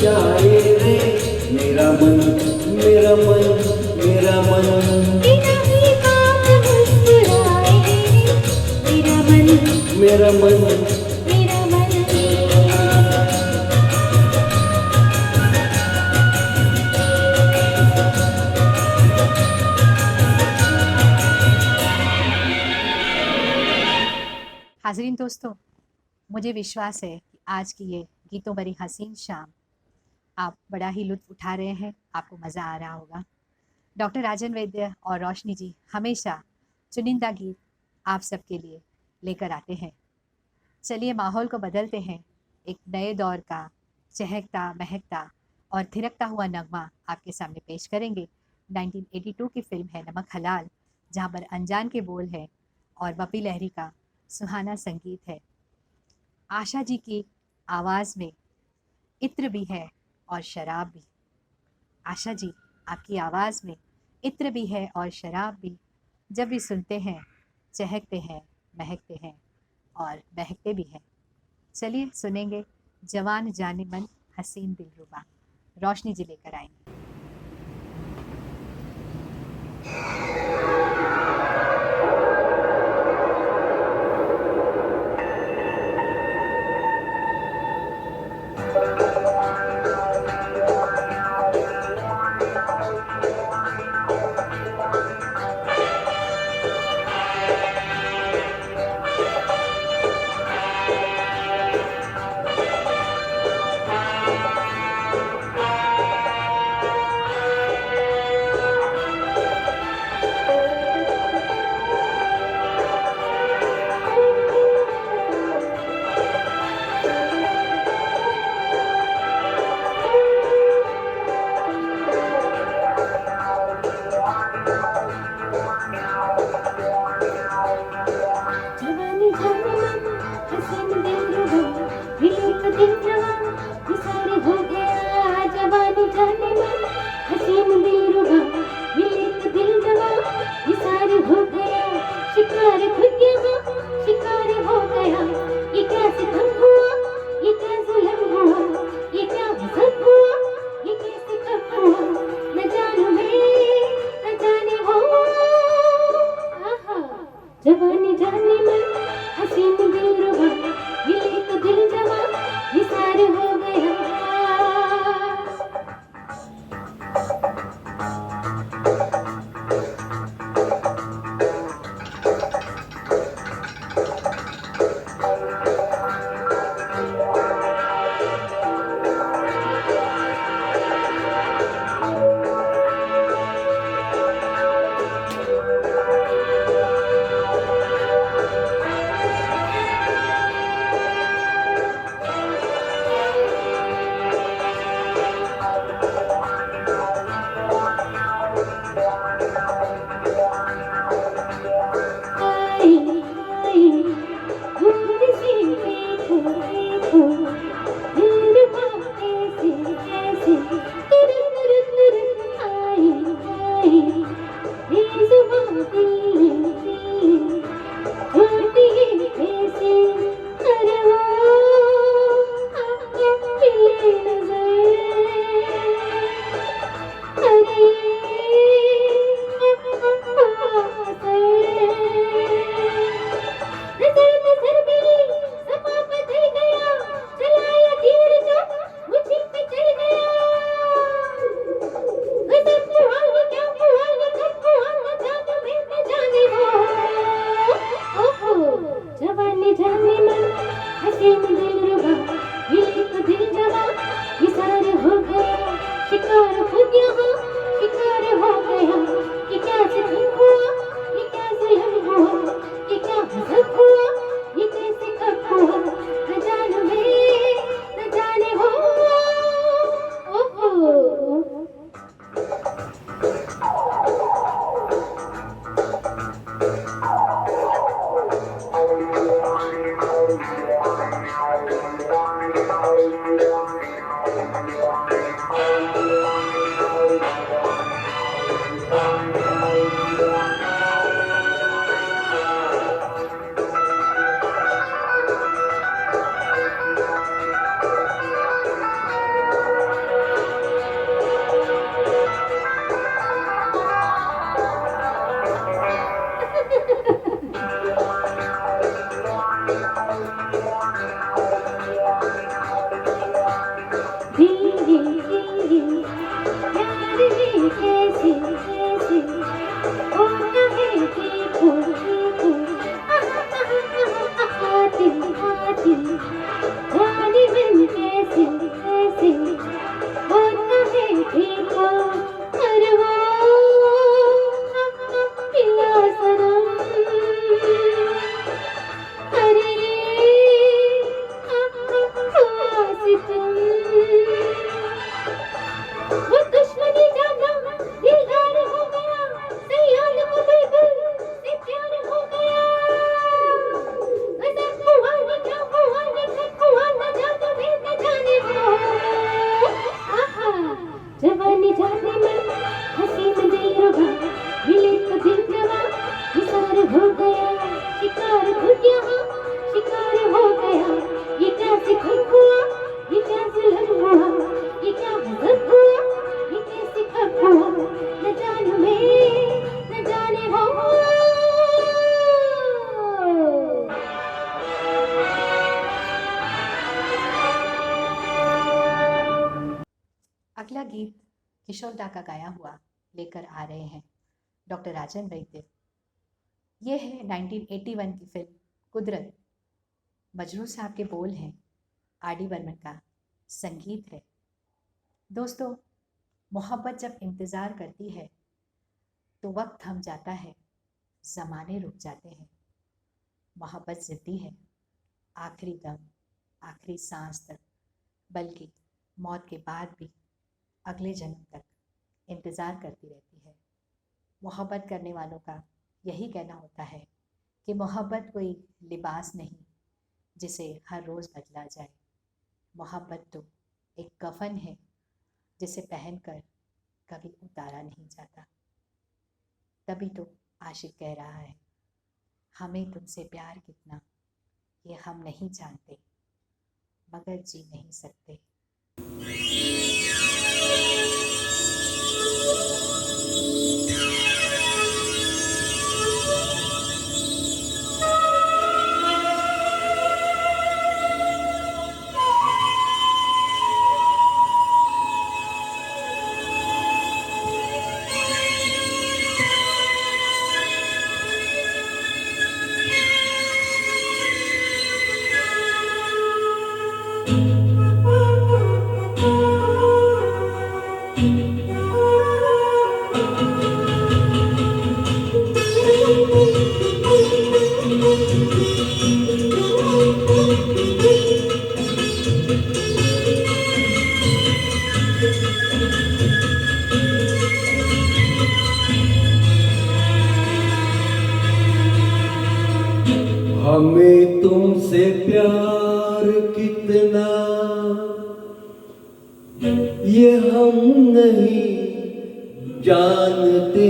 ललचाए रे मेरा मन मेरा मन मेरा मन बिना ही बात मुस्कुराए मेरा मन मेरा मन मेरा मन हाजरीन दोस्तों, मुझे विश्वास है कि आज की ये गीतों भरी हसीन शाम आप बड़ा ही लुत्फ उठा रहे हैं, आपको मज़ा आ रहा होगा। डॉक्टर राजन वैद्य और रोशनी जी हमेशा चुनिंदा गीत आप सबके लिए लेकर आते हैं। चलिए माहौल को बदलते हैं, एक नए दौर का चहकता महकता और थिरकता हुआ नगमा आपके सामने पेश करेंगे। 1982 की फिल्म है नमक हलाल, जहाँ पर अनजान के बोल है और बपी लहरी का सुहाना संगीत है। आशा जी की आवाज़ में इत्र भी है और शराब भी। आशा जी, आपकी आवाज़ में इत्र भी है और शराब भी, जब भी सुनते हैं चहकते हैं, महकते हैं और बहकते भी हैं। चलिए सुनेंगे जवान जाने मन हसीन दिलरुबा, रोशनी जी लेकर आएंगे। जवानी जाने मन हसीन दिलरुबा दिल का दिल जवान निसार हो गया। जवानी जाने मन हसीन दिलरुबा दिल का दिल जवान निसार हो गया। शिकार खुद यहाँ शिकार हो गया। ये क्या सितम हुआ, ये क्या जुल्म हुआ, ये क्या हुस्न हुआ, ये कैसे कब हुआ, न जानू मैं न जाने हो। आहा, जवानी जाने मन हसीन दिलरुबा दिल का दिल जवान निसार हो गया। आई आई दूर से देखो देखो दिलरुबा ऐसे ऐसे तुर तुर तुर आई आई बेजुबां दिल दिल होती है कैसे अरे वो मिले नजर अरे नजर नजर मिली सपा बदल गया। चलाया तीर जो मुझे पे चल गया। गजब हुआ वो क्या हुआ वो कब हुआ वो जादू में न जाने हो। ओहो, जवानी जाने मन हसीन दिलरुबा दिल का दिल जवान निसार हो गया। शिकार खुद यहाँ शिकार हो गया। ये क्या सितम हुआ, ये क्या जुल्म हुआ, ये क्या हुस्न हुआ, ये कैसे कब हुआ, न जानू मैं न जाने हो। ओहो, अगला गीत किशोर दा का गाया हुआ लेकर आ रहे हैं डॉक्टर राजन वैद्य। ये है 1981 की फिल्म कुदरत। मजरू साहब के बोल हैं, आर.डी. बर्मन का संगीत है। दोस्तों, मोहब्बत जब इंतज़ार करती है तो वक्त थम जाता है, ज़माने रुक जाते हैं। मोहब्बत ज़िद्दी है, आखिरी दम, आखिरी सांस तक, बल्कि मौत के बाद भी अगले जन्म तक इंतज़ार करती रहती है। मोहब्बत करने वालों का यही कहना होता है कि मोहब्बत कोई लिबास नहीं जिसे हर रोज़ बदला जाए। मोहब्बत तो एक कफन है जिसे पहनकर कभी उतारा नहीं जाता। तभी तो आशिक कह रहा है, हमें तुमसे प्यार कितना ये हम नहीं जानते, मगर जी नहीं सकते। हमें तुमसे प्यार कितना ये हम नहीं जानते,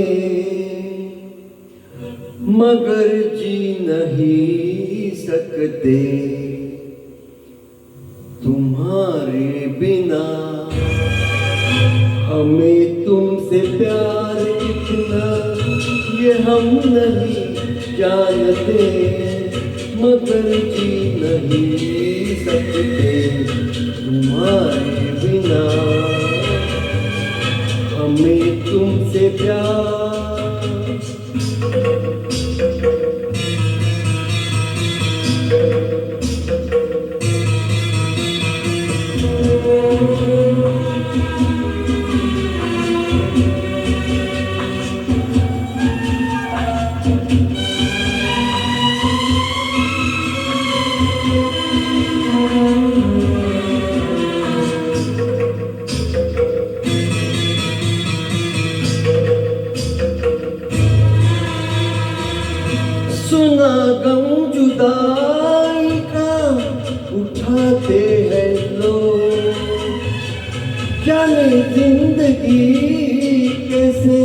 मगर जी नहीं सकते तुम्हारे बिना। हमें तुमसे प्यार कितना ये हम नहीं जानते, मगर जी नहीं सकते तुम्हारे बिना। हमें तुमसे प्यार सुना गम जुदाई का उठाते हैं लोग, जाने जिंदगी कैसे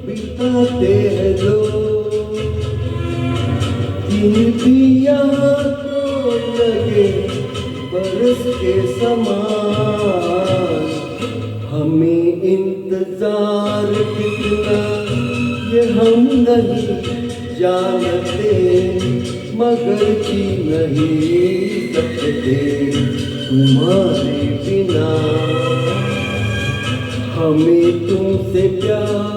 बिताते हैं लोग। दिन भी यहाँ तो लगे बरस के समान, हमें इंतजार कितना ये हम नहीं जानते, मगर जी नहीं सकते तुम्हारे बिना। हमें तुमसे प्यार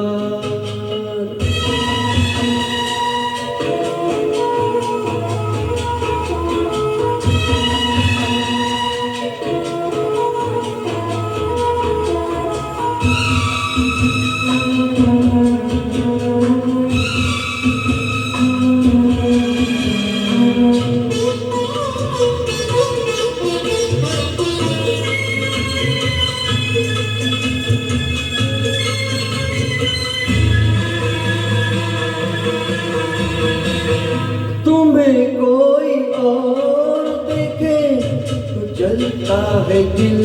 तुम्हें कोई और देखे तो जलता है दिल,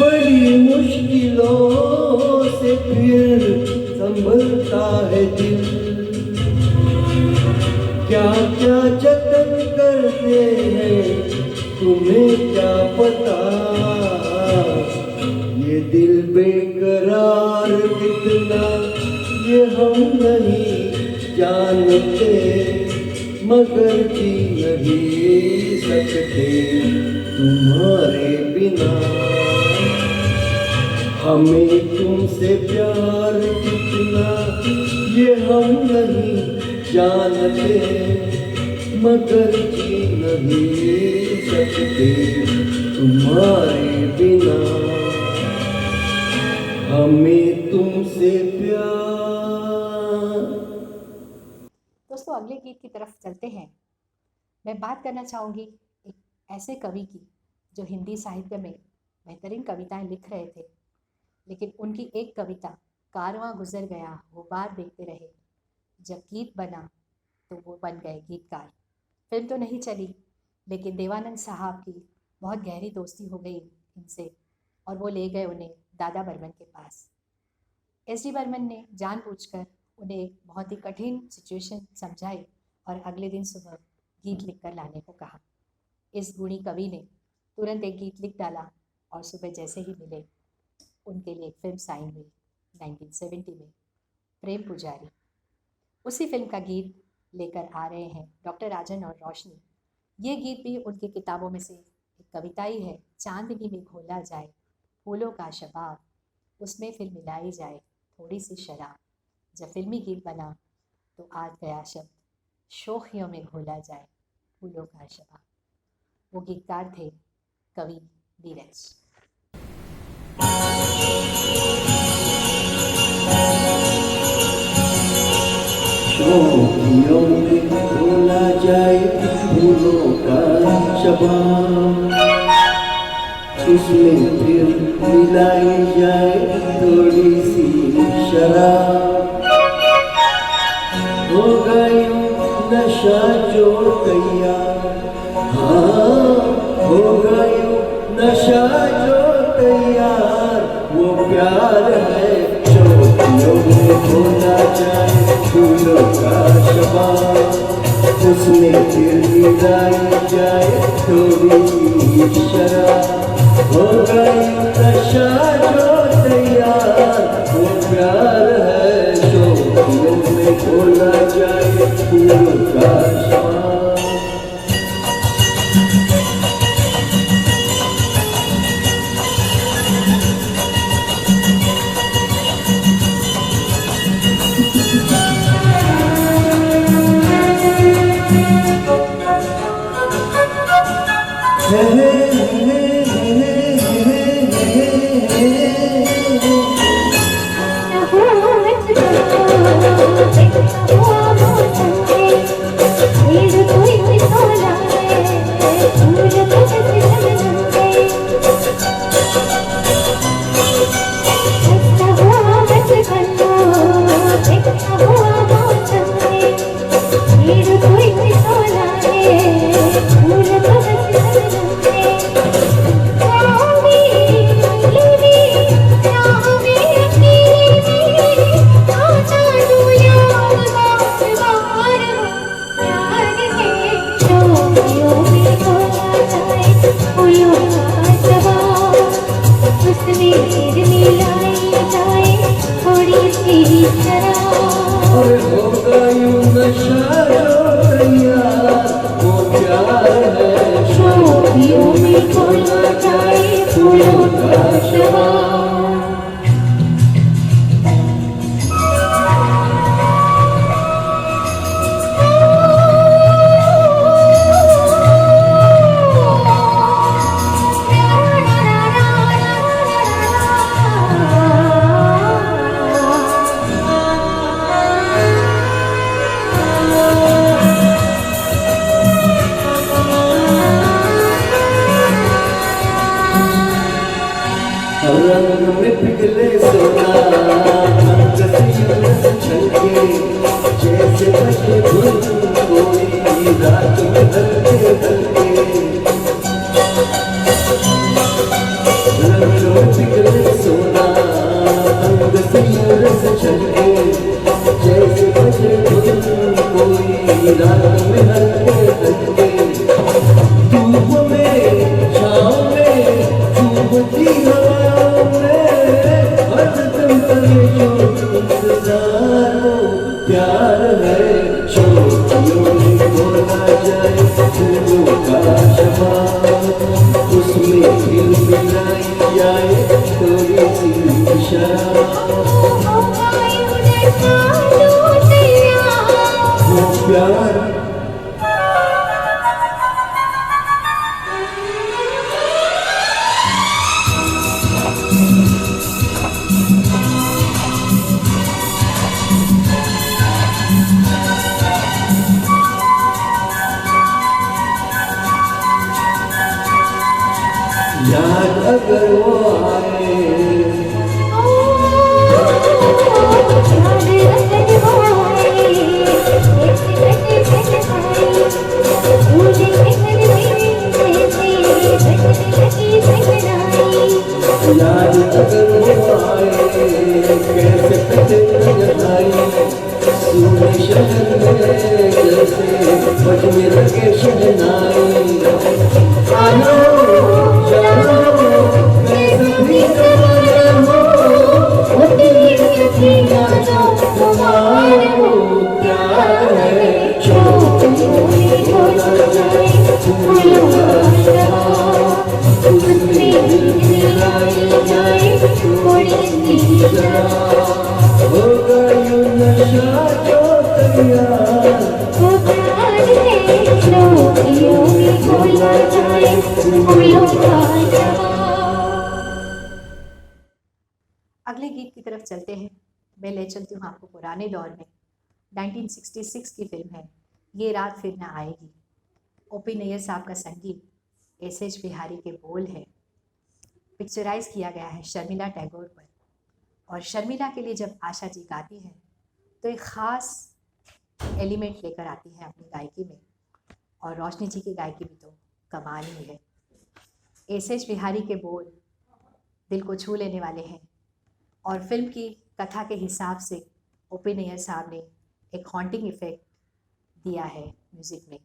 बड़ी मुश्किलों से फिर संभलता है दिल। क्या क्या जतन करते हैं तुम्हें क्या पता, ये दिल बेकरार कितना ये हम नहीं जानते, मगर जी नहीं सकते तुम्हारे बिना। हमें तुमसे प्यार कितना ये हम नहीं जानते, मगर जी नहीं सकते तुम्हारे बिना। हमें तुमसे प्यार। दोस्तों अगले गीत की तरफ चलते हैं। मैं बात करना चाहूँगी एक ऐसे कवि की जो हिंदी साहित्य में बेहतरीन कविताएं लिख रहे थे, लेकिन उनकी एक कविता कारवां गुजर गया वो बार देखते रहे, जब गीत बना तो वो बन गए गीतकार। फिल्म तो नहीं चली, लेकिन देवानंद साहब की बहुत गहरी दोस्ती हो गई इनसे और वो ले गए उन्हें दादा बर्मन के पास। एस.डी. बर्मन ने जानबूझकर उन्हें एक बहुत ही कठिन सिचुएशन समझाई और अगले दिन सुबह गीत लिखकर लाने को कहा। इस गुणी कवि ने तुरंत एक गीत लिख डाला और सुबह जैसे ही मिले उनके लिए एक फिल्म साइन हुई 1970 में, प्रेम पुजारी। उसी फिल्म का गीत लेकर आ रहे हैं डॉक्टर राजन और रोशनी। ये गीत भी उनकी किताबों में से एक कविता ही है। चांदनी में घोला जाए फूलों का शबाब, उसमें फिर मिलाई जाए थोड़ी सी शराब। जब फिल्मी गीत बना तो आज गया शब्द शोखियों में घोला जाए फूलों का शबाब। वो गीतकार थे कवि धीरज। शोखियों में घोला जाए फूलों का शबाब, उसमें फिर मिलाई जाए थोड़ी सी शराब। हो गई नशा जो तैयार, हाँ हो गई नशा जो तैयार, वो प्यार है शोखियों में घोला जाए फूलों का शबाब, उसमें फिर मिलाई जाए थोड़ी सी शराब। हो गई नशा जो तैयार, वो प्यार है शोखियों में घोला जाए फूलों का शबाब। प्यार है शोखियों में घोला जाए याद अगर वो आए याद अगर वो आए कैसे कटे नजर आई सोने शहर में जैसे बजने लगे शहनाई आनो जानो मैं सभी से बड़ा हूँ वो तेरी थी जानो तुम्हारे हो प्यार है छोड़ने को न जाए हो गई नशा जो तैयार वो प्यार है लोगियों में खोला जाए फूलों का अगले गीत की तरफ चलते हैं। मैं ले चलती हूँ आपको पुराने दौर में। 1966 की फिल्म है ये रात फिर ना आएगी। ओपी नैयर साहब का संगीत, एस.एच. बिहारी के बोल है। पिक्चराइज किया गया है शर्मिला टैगोर पर। और शर्मिला के लिए जब आशा जी गाती हैं तो एक ख़ास एलिमेंट लेकर आती हैं अपनी गायकी में। और रोशनी जी की गायकी भी तो कमाल ही है। एस.एच. बिहारी के बोल दिल को छू लेने वाले हैं। और फिल्म की कथा के हिसाब से ओपी नैयर साहब ने एक हॉन्टिंग इफ़ेक्ट दिया है म्यूज़िक में।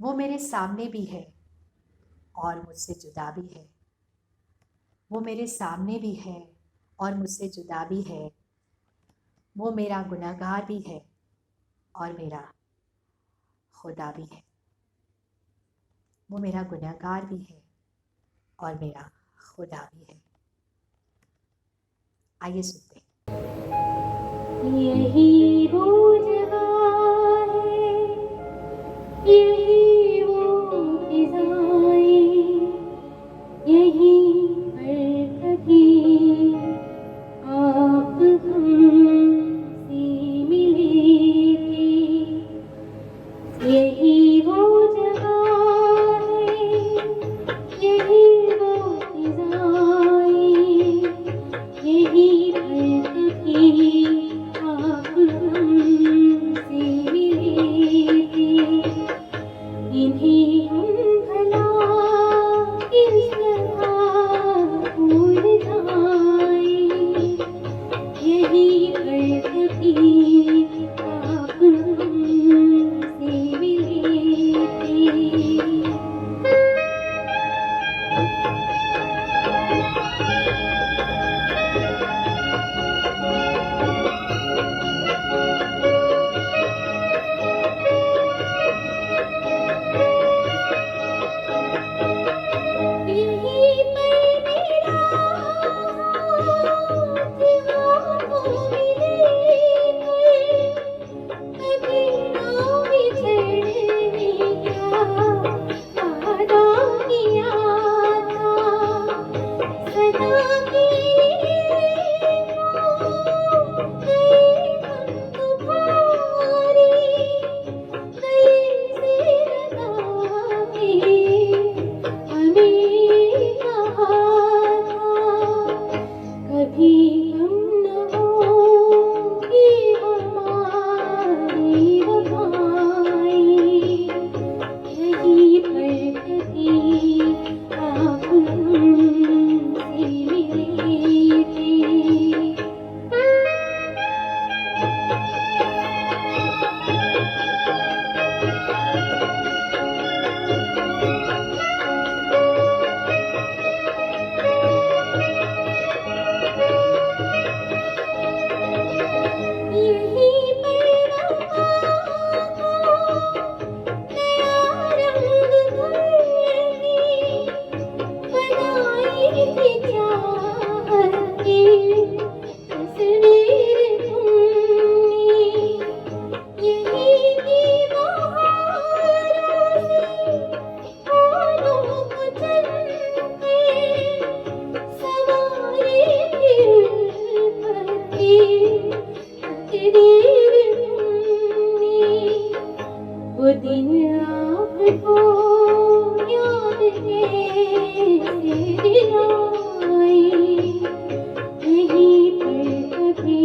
वो मेरे सामने भी है और मुझसे जुदा भी है। वो मेरे सामने भी है और मुझसे जुदा भी है। वो मेरा गुनहगार भी है और मेरा खुदा भी है। वो मेरा गुनहगार भी है और मेरा खुदा भी है। आइए सुनते हैं। यही वो जगह है, यही वो फिजाएं, यही पर कभी आप हमसे मिले थे। यही वो जगह है, यही वो फिजाएं, यही पर कभी आप हमसे मिले थे। इन्हें हम भला किस तरह भूल जाएं। यही पर कभी आप हमसे मिले थे। यही पर मेरा हाथों मिले कभी ना बिछड़ने का वादा किया था। सदा के लिए गए हम तुम्हारे गले से लगा के हमें कहा था कभी हम न होंगे हमारी वफाएं। यही पर कभी आप हमसे मिले थे। यही पर वफा का नया रंग भरके बनाई थी चाहत की तस्वीर तुमने। यही की बहारों से फूलों को चलके सवारी थी उल्फत की तकदीर तुमने। वो दिन आपको याद कैसे दिलाई, यहीं पर कभी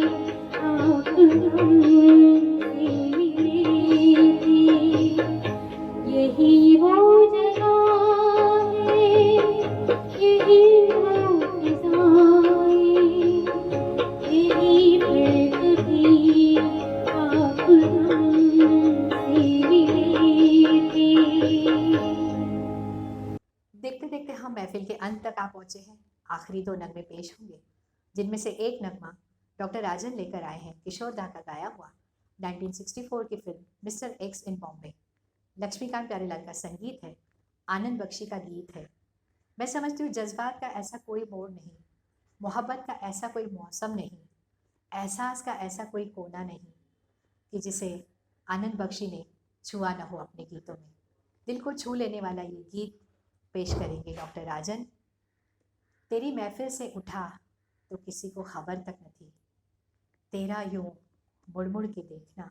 आप हमसे मिले थे, यही वो जगह है, यही वो फिजाएं, यहीं पर कभी आप हमसे मिले थे। देखते देखते हम महफिल के अंत तक आ पहुंचे हैं। आखिरी 2 नगमे पेश होंगे, जिनमें से एक नगमा डॉक्टर राजन लेकर आए हैं किशोर दा का गाया हुआ 1964 की फिल्म मिस्टर एक्स इन बॉम्बे। लक्ष्मीकांत प्यारेलाल का संगीत है, आनंद बख्शी का गीत है। मैं समझती हूँ जज्बात का ऐसा कोई मोड़ नहीं, मोहब्बत का ऐसा कोई मौसम नहीं, एहसास का ऐसा कोई कोना नहीं कि जिसे आनंद बख्शी ने छुआ न हो अपने गीतों में। दिल को छू लेने वाला ये गीत पेश करेंगे डॉक्टर राजन। तेरी महफिल से उठा तो किसी को खबर तक न थी, तेरा यूं मुड़ मुड़ के देखना,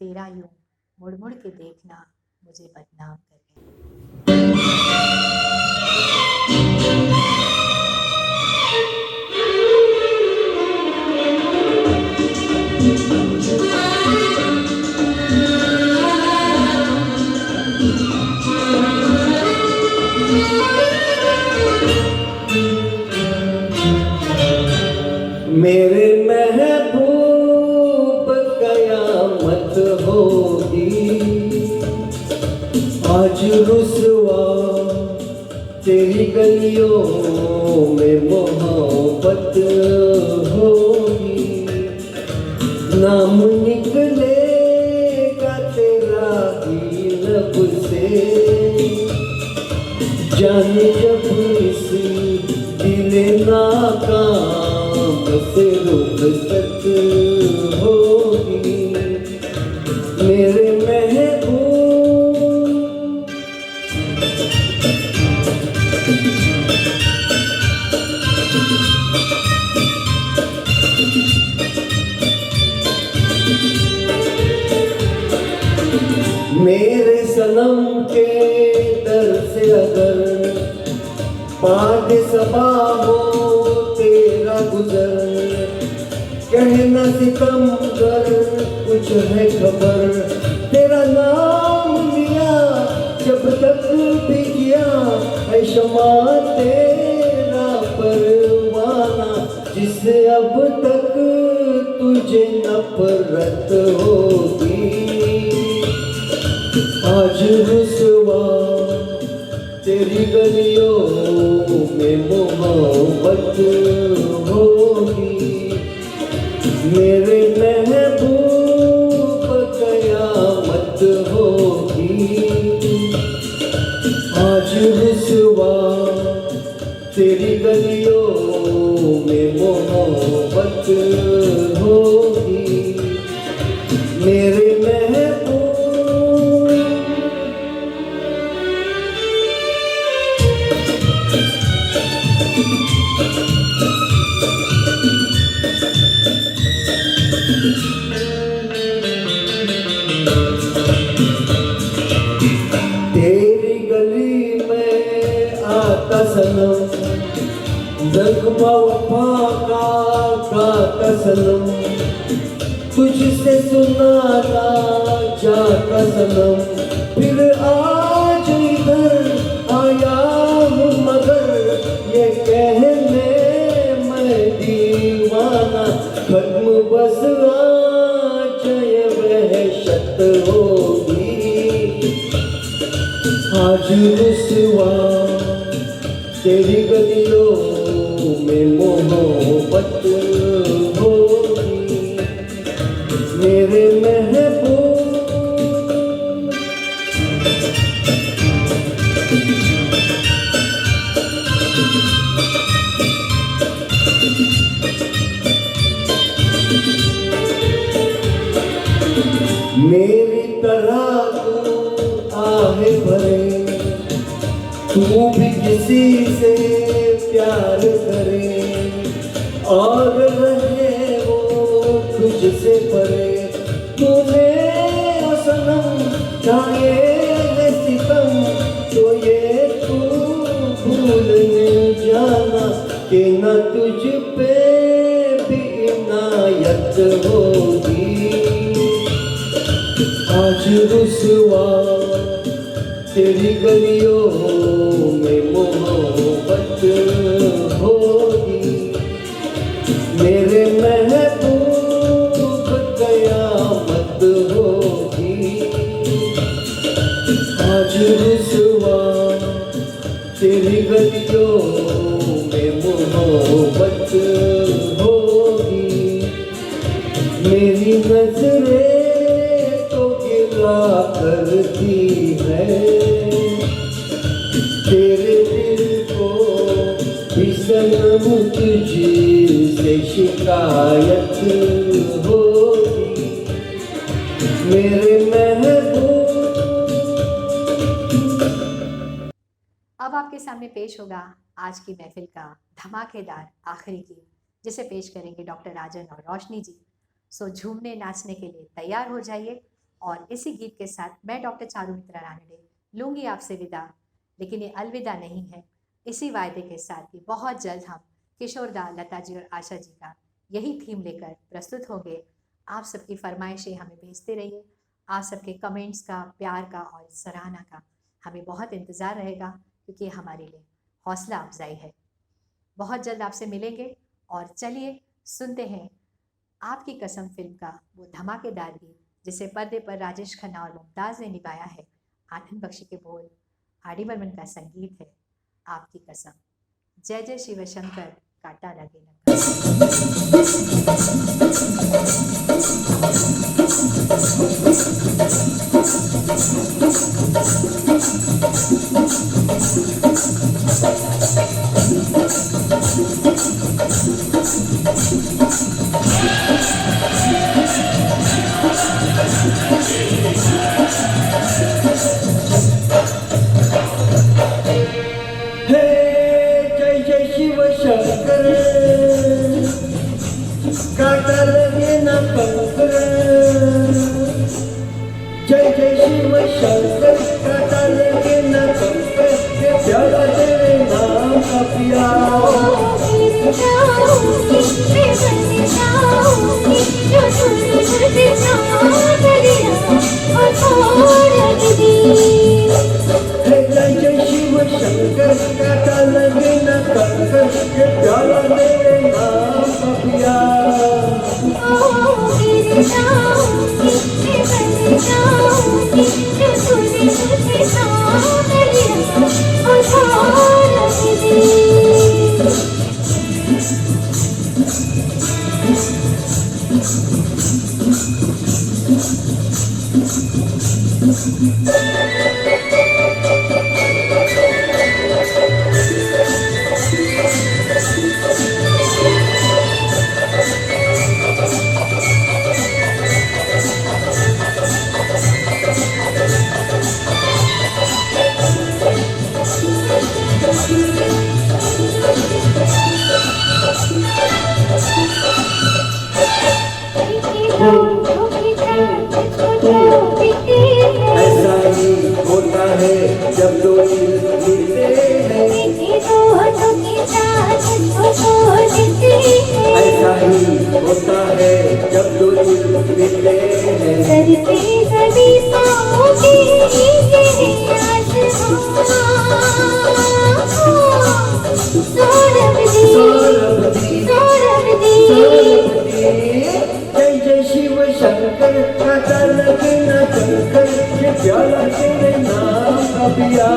तेरा यूं मुड़ मुड़ के देखना मुझे बदनाम कर गया। मेरे महबूब कयामत होगी, आज रुसवा तेरी गलियों में मोहब्बत होगी, नाम निकलेगा तेरा ही लब से, जाने जब इसी दिले नाकाम से रुखसत होगी, मेरे महबूब। मेरे सनम के दर से अगर बाद सबा हो तेरा गुजर, कहना सितम कर कुछ है खबर, तेरा नाम लिया जब तक भी किया है शमा तेरा परवाना, जिससे अब तक तुझे नफरत होगी, आज रुसवा तेरी गलियों में मोहब्बत होगी, मेरे महबूब कयामत होगी, आज रुसवा तेरी गलियों में मोहब्बत होगी, मेरे महबूब। तेरी गली में आता सनम, नगमा वफा का गाता सनम, तुझसे सुनाता जाता सनम, फिर आज इधर आया हूँ मगर ये कहने मैं दीवाना, खत्म बस आज ये वहशत होगी, आज रुसवा तेरी गलियों में मोहब्बत होगी, मेरे महबूब। मेरी तरह तू आहे भरे, तू भी किसी से प्यार करे और रहे वो तुझसे परे, तूने ओ सनम ढाए है सितम होगी। आज रुसवा तेरी गलियों में मोहब्बत होगी। मेरे महबूब कयामत होगी। आज रुसवा तेरी गलियों में मोहब्बत होगी। मेरी नजरें तो गिला करती है, तेरे दिल को भी सनम तुझसे शिकायत होगी। मेरे महबूब। अब आपके सामने पेश होगा आज की महफिल का धमाकेदार आखिरी गीत, जिसे पेश करेंगे डॉक्टर राजन और रोशनी जी। सो झूमने नाचने के लिए तैयार हो जाइए। और इसी गीत के साथ मैं डॉक्टर चारुमित्रा रानडे लूँगी आपसे विदा, लेकिन ये अलविदा नहीं है, इसी वायदे के साथ कि बहुत जल्द हम किशोर दा, लता जी और आशा जी का यही थीम लेकर प्रस्तुत होंगे। आप सबकी फरमाइशें हमें भेजते रहिए। आप सबके कमेंट्स का, प्यार का और सराहना का हमें बहुत इंतज़ार रहेगा, क्योंकि ये हमारे लिए हौसला अफजाई है। बहुत जल्द आपसे मिलेंगे। और चलिए सुनते हैं आपकी कसम फिल्म का वो धमाकेदार गीत, जिसे पर्दे पर राजेश खन्ना और मुमताज़ ने निभाया है। आनंद बख्शी के बोल, आर डी बर्मन का संगीत है। आपकी कसम। जय जय शिव शंकर, काटा लगे न काटा लगे न कंकर। जय जय शिव शंकर, काटा लगे न कंकर। ये प्यारा तेरे नाम का जय जय शिव शंकर, काटा लगे न कंकर। ये प्यारा तेरे नाम का ऐसा ही होता है जब दो दिल मिलते हैं। ऐसा ही होता है जब दो दिल मिलते हैं। जय जय शिव शंकर, काटा लगे न कंकर। ये प्याला तेरे नाम का पिया।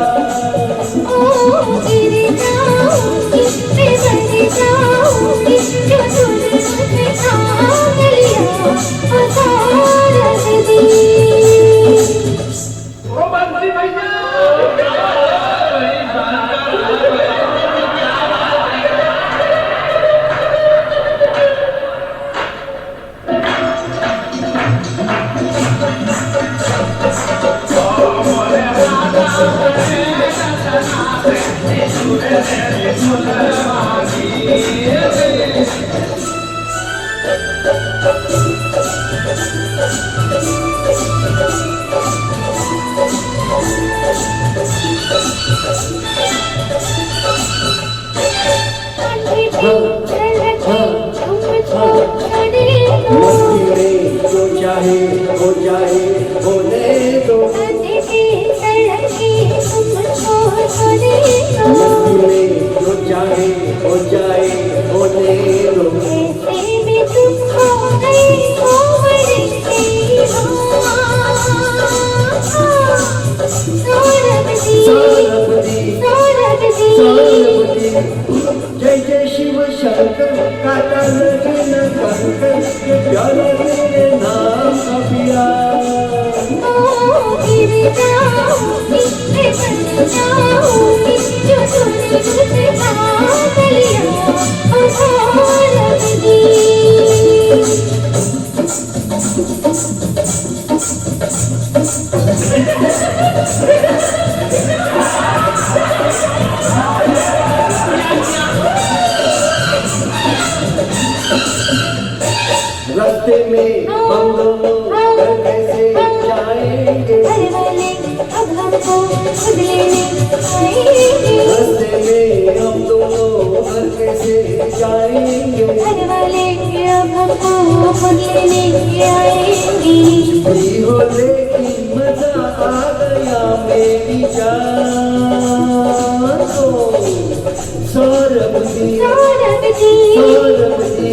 Yeah. चाहे हो जाए होने दो। ऐसे में तुम हो गए हो बड़े सौरभ जी सौरभ जी सौरभ जी सौरभ जी जय जय शिव शंकर काटा लगे न कंकर ये प्यारा तेरे नाम का प्यार। ओ गिर जाऊंगी मैं बन जाऊंगी जो तूने मुझसे मांग लिया ओ सौरभ जी रास्ते में हम दोनों घर कैसे जाएंगे। घर वाले अब हमको खुद लेने आएंगे। रास्ते में हम दोनों घर कैसे जाएंगे। घर वाले अब हमको खुद लेने आएंगे। भी हो लेकिन मजा आ गया मेरी जान को। सौरभ जी सौरभ जी सौरभ जी